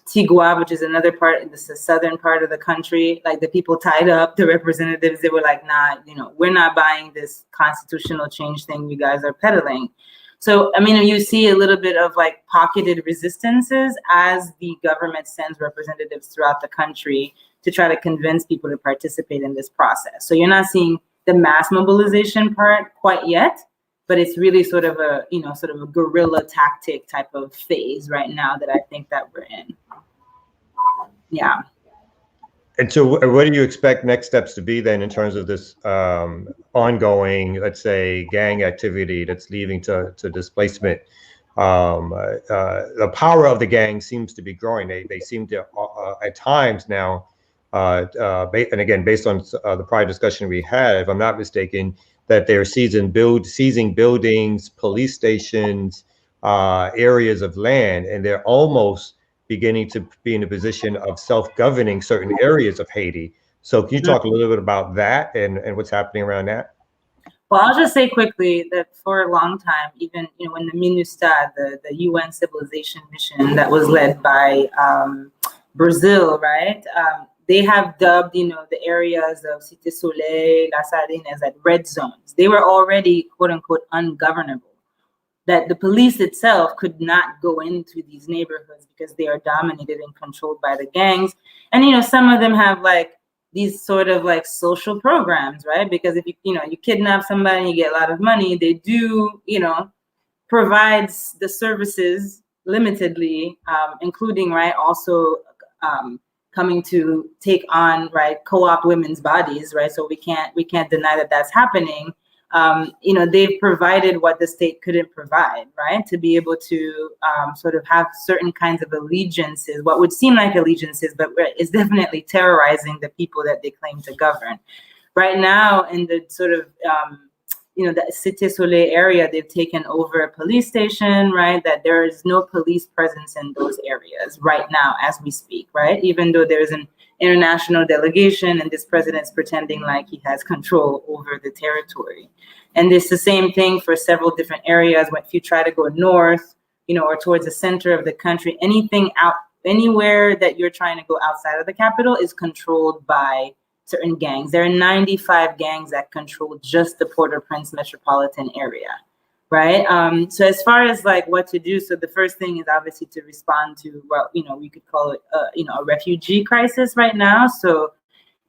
Tigua, which is another part, this is the southern part of the country, like the people tied up, the representatives, they were like, nah, you know, we're not buying this constitutional change thing you guys are peddling. So, I mean, you see a little bit of like pocketed resistances as the government sends representatives throughout the country to try to convince people to participate in this process. So you're not seeing the mass mobilization part quite yet, but it's really sort of a, you know, sort of a guerrilla tactic type of phase right now that I think that we're in. Yeah. And so what do you expect next steps to be then in terms of this ongoing, let's say, gang activity that's leading to displacement? The power of the gang seems to be growing. They seem to, at times now, and again, based on the prior discussion we had, if I'm not mistaken, that they're seizing buildings, police stations, areas of land, and they're almost beginning to be in a position of self-governing certain areas of Haiti. So can you talk a little bit about that and what's happening around that? Well, I'll just say quickly that for a long time, even, you know, when the MINUSTAD, the UN civilization mission that was led by Brazil, right? they have dubbed, the areas of Cité Soleil, La Sardine as like red zones. They were already, quote unquote, ungovernable. That the police itself could not go into these neighborhoods because they are dominated and controlled by the gangs. And, some of them have like these sort of like social programs, right? Because if you kidnap somebody, you get a lot of money. They do, provides the services limitedly, including, right, also coming to take on, right, co-opt women's bodies, right? So we can't deny that that's happening. They've provided what the state couldn't provide, right? To be able to sort of have certain kinds of allegiances, what would seem like allegiances, but is definitely terrorizing the people that they claim to govern. Right now, in the sort of, the Cité Soleil area, they've taken over a police station, right? That there is no police presence in those areas right now as we speak, right? Even though there's an international delegation and this president's pretending like he has control over the territory. And it's the same thing for several different areas. If you try to go north, or towards the center of the country, anywhere that you're trying to go outside of the capital is controlled by certain gangs. There are 95 gangs that control just the Port-au-Prince metropolitan area, right? So as far as like what to do, so the first thing is obviously to respond to what, we could call it, a refugee crisis right now. So,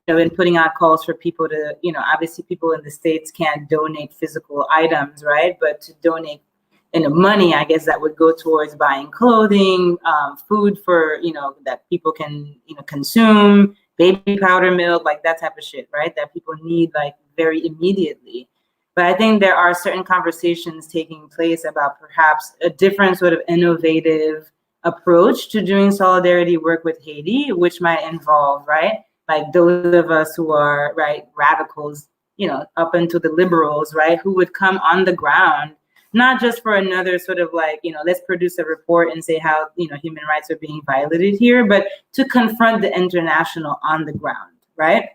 in putting out calls for people to, obviously people in the States can't donate physical items, right? But to donate money, I guess that would go towards buying clothing, food for, that people can, consume, baby powder, milk, like that type of shit, right? That people need like very immediately. But I think there are certain conversations taking place about perhaps a different sort of innovative approach to doing solidarity work with Haiti, which might involve, right, like those of us who are, right, radicals, up into the liberals, right, who would come on the ground, not just for another sort of like, let's produce a report and say how, human rights are being violated here, but to confront the international on the ground, right?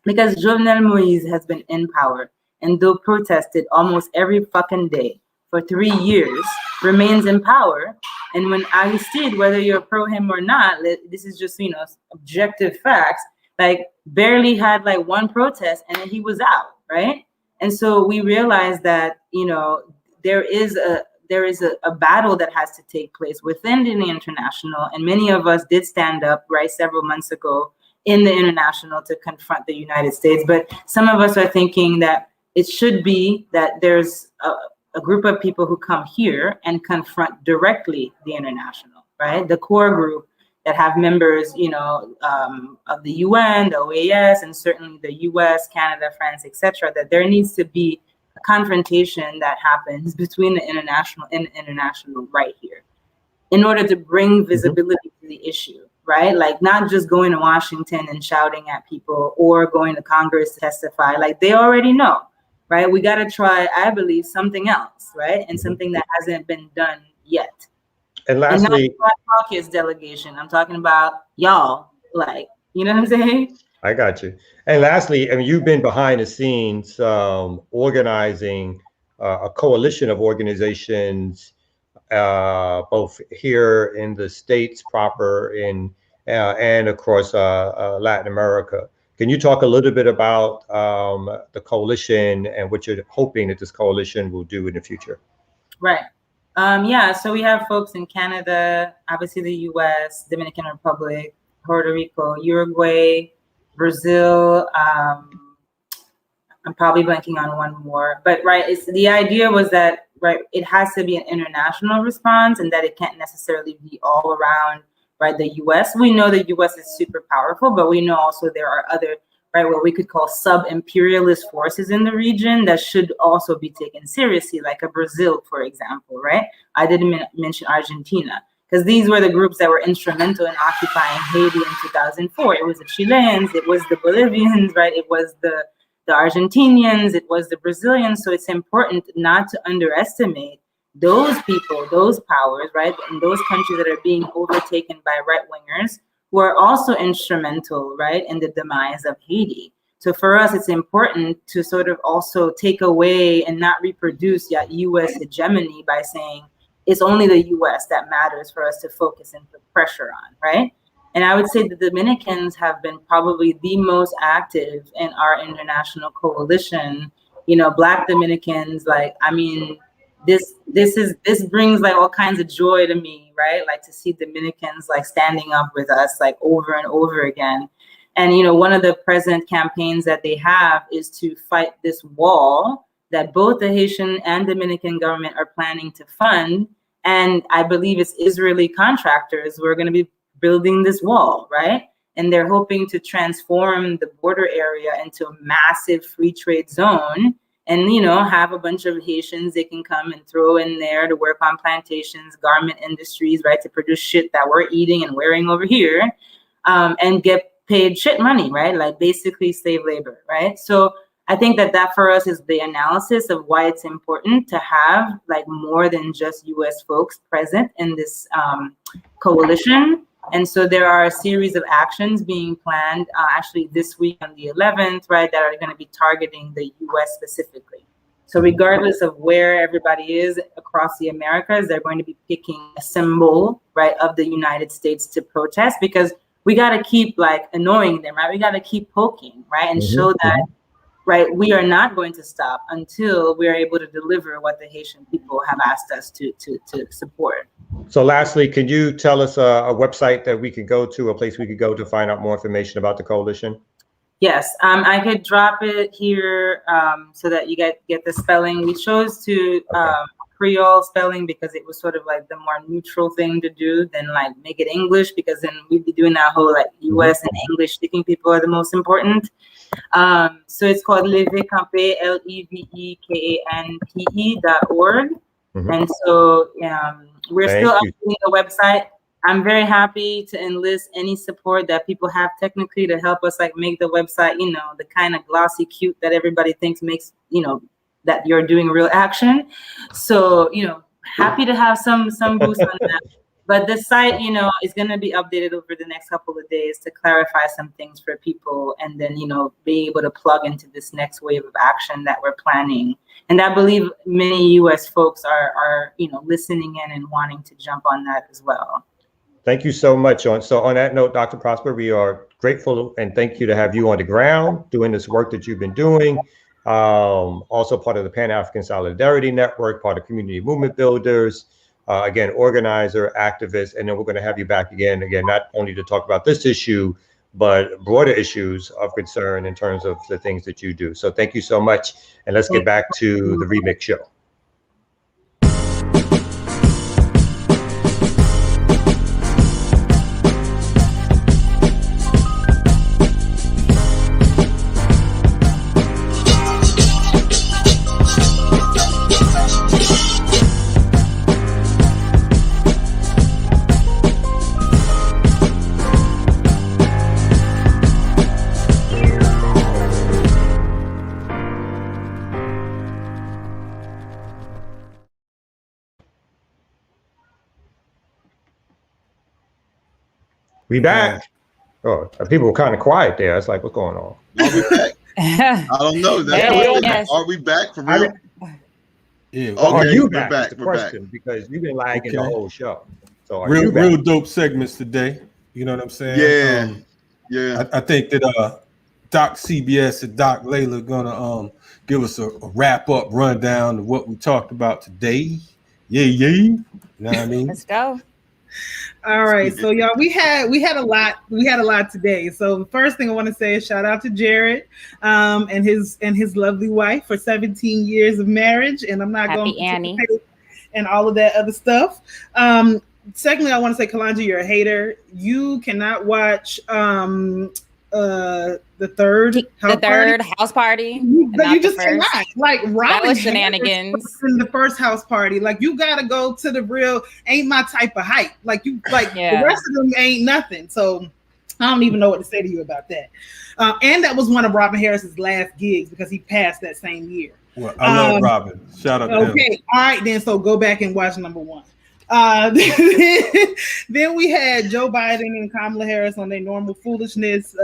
Because Jovenel Moïse has been in power and though protested almost every fucking day for 3 years, remains in power. And when Aristide, whether you're pro him or not, this is just, objective facts, like barely had like one protest and then he was out, right? And so we realized that, there is a battle that has to take place within the international, and many of us did stand up, right, several months ago in the international to confront the United States. But some of us are thinking that it should be that there's a group of people who come here and confront directly the international, right? The core group that have members, of the UN, the OAS, and certainly the US, Canada, France, etc. That there needs to be a confrontation that happens between the international and the international right here in order to bring visibility to the issue, right? Like not just going to Washington and shouting at people or going to Congress to testify, like they already know, right? We got to try, I believe, something else, right? And something that hasn't been done yet. And lastly, and not caucus delegation. I'm talking about y'all, like, you know what I'm saying? I got you. And lastly, I mean, you've been behind the scenes organizing a coalition of organizations, both here in the States proper and across Latin America. Can you talk a little bit about the coalition and what you're hoping that this coalition will do in the future? Right. Yeah, so we have folks in Canada, obviously the US, Dominican Republic, Puerto Rico, Uruguay, Brazil. I'm probably blanking on one more, but right, the idea was that, right, it has to be an international response and that it can't necessarily be all around, right, the US. We know the US is super powerful, but we know also there are other, right, what we could call sub-imperialist forces in the region that should also be taken seriously, like a Brazil, for example, right? I didn't mention Argentina, because these were the groups that were instrumental in occupying Haiti in 2004. It was the Chileans, it was the Bolivians, right? It was the Argentinians, it was the Brazilians. So it's important not to underestimate those people, those powers, right? And those countries that are being overtaken by right-wingers who are also instrumental, right, in the demise of Haiti. So for us, it's important to sort of also take away and not reproduce that US hegemony by saying it's only the US that matters for us to focus and put pressure on, right? And I would say the Dominicans have been probably the most active in our international coalition. You know, Black Dominicans, like, I mean, this brings like all kinds of joy to me, right? Like to see Dominicans like standing up with us like over and over again. And, you know, one of the present campaigns that they have is to fight this wall that both the Haitian and Dominican government are planning to fund. And I believe it's Israeli contractors who are going to be building this wall, right? And they're hoping to transform the border area into a massive free trade zone and, you know, have a bunch of Haitians they can come and throw in there to work on plantations, garment industries, right, to produce shit that we're eating and wearing over here, and get paid shit money, right? Like basically slave labor, right? So I think that for us is the analysis of why it's important to have like more than just US folks present in this coalition. And so there are a series of actions being planned actually this week on the 11th, right, that are going to be targeting the US specifically. So regardless of where everybody is across the Americas, they're going to be picking a symbol, right, of the United States to protest, because we got to keep like annoying them, right? We got to keep poking, right? And show that, right, we are not going to stop until we are able to deliver what the Haitian people have asked us to support. So lastly, can you tell us a website that we could go to, a place we could go to find out more information about the coalition? Yes, I could drop it here so that you get the spelling. We chose to Creole spelling because it was sort of like the more neutral thing to do than like make it English, because then we'd be doing that whole like US and English speaking people are the most important. So it's called levecampe, LEVEKANPE.org. And so we're still updating the website. I'm very happy to enlist any support that people have technically to help us like make the website, you know, the kind of glossy cute that everybody thinks makes, you know, that you're doing real action. So, you know, happy to have some boost on that. But the site, you know, is going to be updated over the next couple of days to clarify some things for people, and then, you know, be able to plug into this next wave of action that we're planning. And I believe many US folks are, you know, listening in and wanting to jump on that as well. Thank you so much. So on that note, Dr. Prosper, we are grateful and thank you to have you on the ground doing this work that you've been doing. Also part of the Pan-African Solidarity Network, part of Community Movement Builders, again, organizer, activist, and then we're going to have you back again, not only to talk about this issue, but broader issues of concern in terms of the things that you do. So thank you so much. And let's get back to the RemiX show. We back. Oh, people were kind of quiet there. It's like, what's going on? Are we back? I don't know. Are we back for real? Yeah. Okay, are you back? We're back. The question, because you've been lagging the whole show. So are real dope segments today. You know what I'm saying? Yeah. I think that Doc CBS and Doc Layla are gonna give us a wrap up rundown of what we talked about today. Yeah. You know what I mean? Let's go. All right, so y'all, we had a lot today. So the first thing I want to say is shout out to Jared and his lovely wife for 17 years of marriage, and I'm not going to Annie and all of that other stuff. Secondly, I want to say, Kalanja, you're a hater. You cannot watch the third house party. You just cannot. Like Robin, that was shenanigans in the first house party. Like you gotta go to the real. Ain't my type of hype. Like you, like the rest of them ain't nothing. So I don't even know what to say to you about that. And that was one of Robin Harris's last gigs because he passed that same year. Well, I love Robin. Shout out to him. Okay, all right then. So go back and watch number one. Then we had Joe Biden and Kamala Harris on their normal foolishness,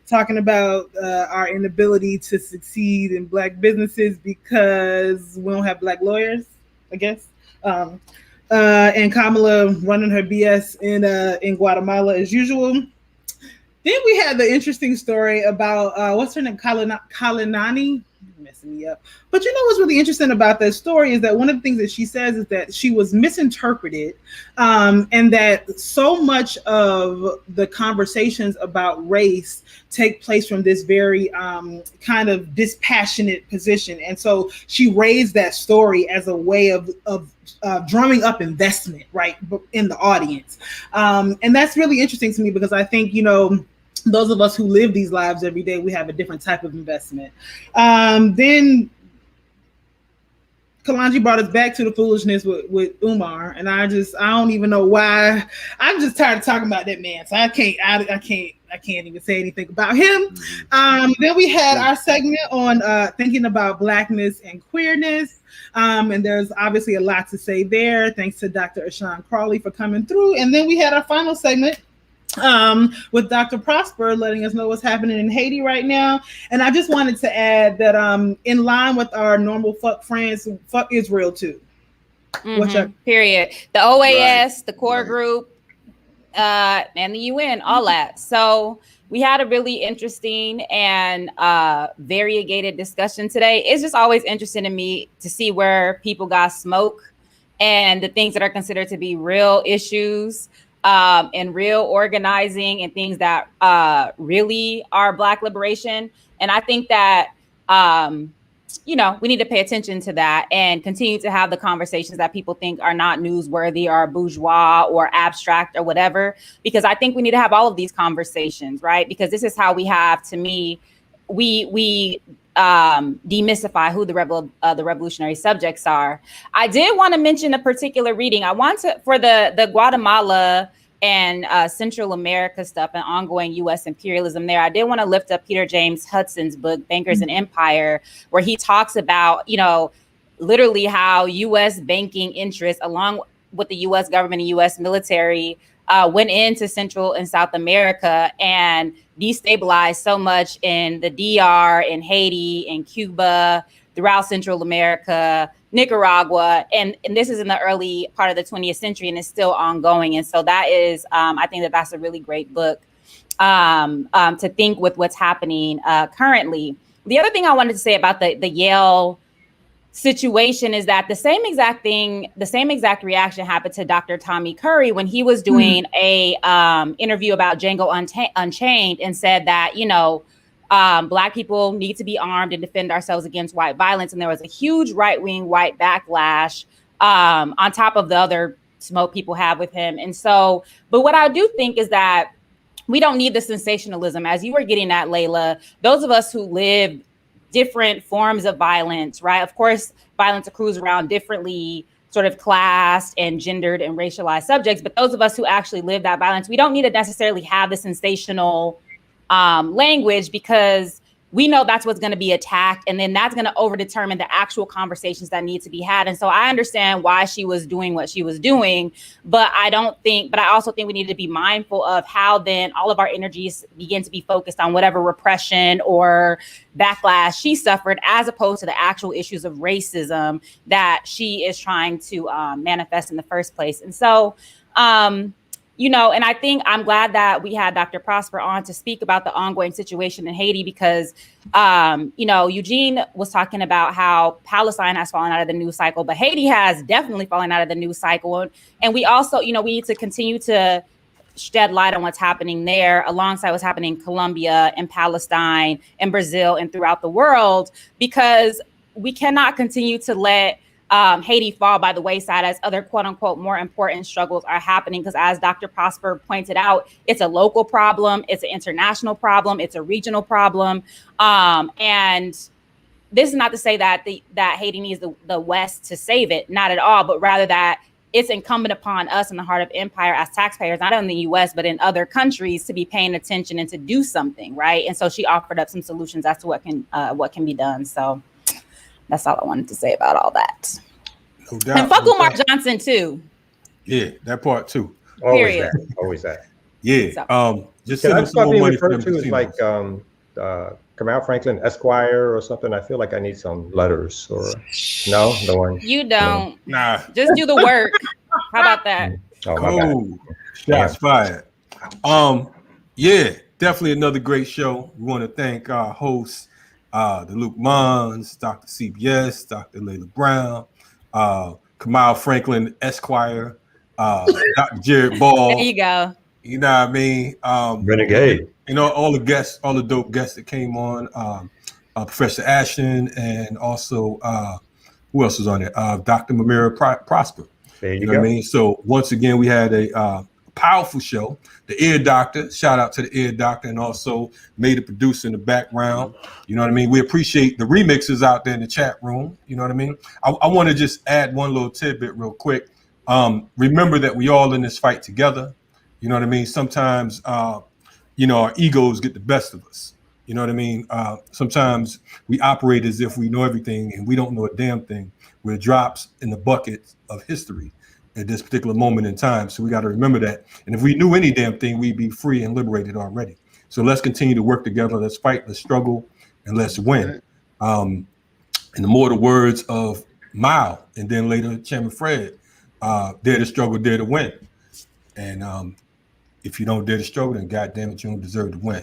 talking about our inability to succeed in Black businesses because we don't have Black lawyers, I guess. and Kamala running her BS in Guatemala as usual. Then we had the interesting story about what's her name, Kalinani. Messing me up. But you know what's really interesting about that story is that one of the things that she says is that she was misinterpreted, and that so much of the conversations about race take place from this very kind of dispassionate position. And so she raised that story as a way of drumming up investment, right, in the audience. And that's really interesting to me because I think, you know, those of us who live these lives every day, we have a different type of investment. Then Kalanji brought us back to the foolishness with Umar, and I don't even know why. I'm just tired of talking about that man, so I can't even say anything about him. Then we had our segment on thinking about Blackness and queerness, and there's obviously a lot to say there. Thanks to Dr. Ashan Crawley for coming through, and then we had our final segment with Dr. Prosper letting us know what's happening in Haiti right now. And I just wanted to add that in line with our normal fuck friends, fuck Israel too. Period. The OAS, the core group, and the UN, all that. So we had a really interesting and variegated discussion today. It's just always interesting to me to see where people got smoke and the things that are considered to be real issues and real organizing and things that really are Black liberation. And I think that, you know, we need to pay attention to that and continue to have the conversations that people think are not newsworthy or bourgeois or abstract or whatever, because I think we need to have all of these conversations, right? Because this is how we have, to me, we demystify who the revolutionary subjects are. I did want to mention a particular reading. I want to, for the Guatemala and Central America stuff and ongoing U.S. imperialism there, I did want to lift up Peter James Hudson's book, Bankers and Empire, where he talks about, you know, literally how U.S. banking interests, along with the U.S. government and U.S. military, went into Central and South America and destabilized so much in the DR, in Haiti, in Cuba, throughout Central America, Nicaragua, and this is in the early part of the 20th century and it's still ongoing. And so that is, I think that's a really great book to think with what's happening currently. The other thing I wanted to say about the Yale situation is that the same exact reaction happened to Dr. Tommy Curry when he was doing a interview about Django Unchained and said that, you know, Black people need to be armed and defend ourselves against white violence. And there was a huge right-wing white backlash on top of the other smoke people have with him. And so, but what I do think is that we don't need the sensationalism, as you were getting at, Layla. Those of us who live different forms of violence, right? Of course, violence accrues around differently sort of classed and gendered and racialized subjects. But those of us who actually live that violence, we don't need to necessarily have the sensational language, because we know that's what's going to be attacked. And then that's going to overdetermine the actual conversations that need to be had. And so I understand why she was doing what she was doing, but I also think we need to be mindful of how then all of our energies begin to be focused on whatever repression or backlash she suffered, as opposed to the actual issues of racism that she is trying to manifest in the first place. And so, you know, and I think I'm glad that we had Dr. Prosper on to speak about the ongoing situation in Haiti, because, you know, Eugene was talking about how Palestine has fallen out of the news cycle, but Haiti has definitely fallen out of the news cycle. And we also, you know, we need to continue to shed light on what's happening there alongside what's happening in Colombia and Palestine and Brazil and throughout the world, because we cannot continue to let Haiti fall by the wayside as other quote unquote more important struggles are happening. Because as Dr. Prosper pointed out, it's a local problem, it's an international problem, it's a regional problem. And this is not to say that that Haiti needs the West to save it, not at all, but rather that it's incumbent upon us in the heart of empire as taxpayers, not only in the US, but in other countries, to be paying attention and to do something, right? And so she offered up some solutions as to what can be done. So that's all I wanted to say about all that. No doubt. And fuck Umar Johnson too. Yeah, that part too. Period. Always that. Yeah. So, just send them some more money for them to as like Kamau Franklin Esquire or something. I feel like I need some letters or no one. You don't. Nah. Just do the work. How about that? Oh, shots fired. Yeah, definitely another great show. We want to thank our hosts, the Luke Mons, Dr. CBS, Dr. Layla Brown, Kamala Franklin Esquire, Dr. Jared Ball. There you go. You know what I mean? Renegade. You know, all the guests, all the dope guests that came on, Professor Ashton, and also who else was on there? Dr. Mamira Prosper. There you know go. what I mean? So once again, we had a powerful show. The Ear Doctor, shout out to the Ear Doctor, and also made a producer in the background. You know what I mean? We appreciate the remixes out there in the chat room. You know what I mean? I want to just add one little tidbit real quick. Remember that we all in this fight together. You know what I mean? Sometimes, you know, our egos get the best of us. You know what I mean? Sometimes we operate as if we know everything and we don't know a damn thing. We're drops in the bucket of history at this particular moment in time. So we got to remember that. And if we knew any damn thing, we'd be free and liberated already. So let's continue to work together. Let's fight, let's struggle, and let's win. And the more the words of Mao, and then later Chairman Fred, dare to struggle, dare to win. And if you don't dare to struggle, then goddamn it, you don't deserve to win.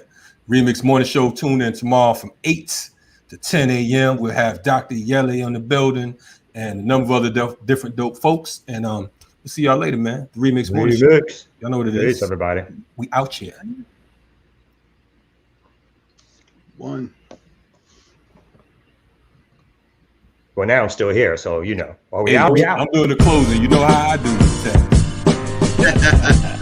Remix Morning Show, tune in tomorrow from 8 to 10 a.m. We'll have Dr. Yele on the building and a number of other different dope folks. And we'll see y'all later, man. The Remix Morning Show. Y'all know what it is. Everybody. We out here. One. Well, now I'm still here, so you know. Are we out? I'm doing the closing. You know how I do this.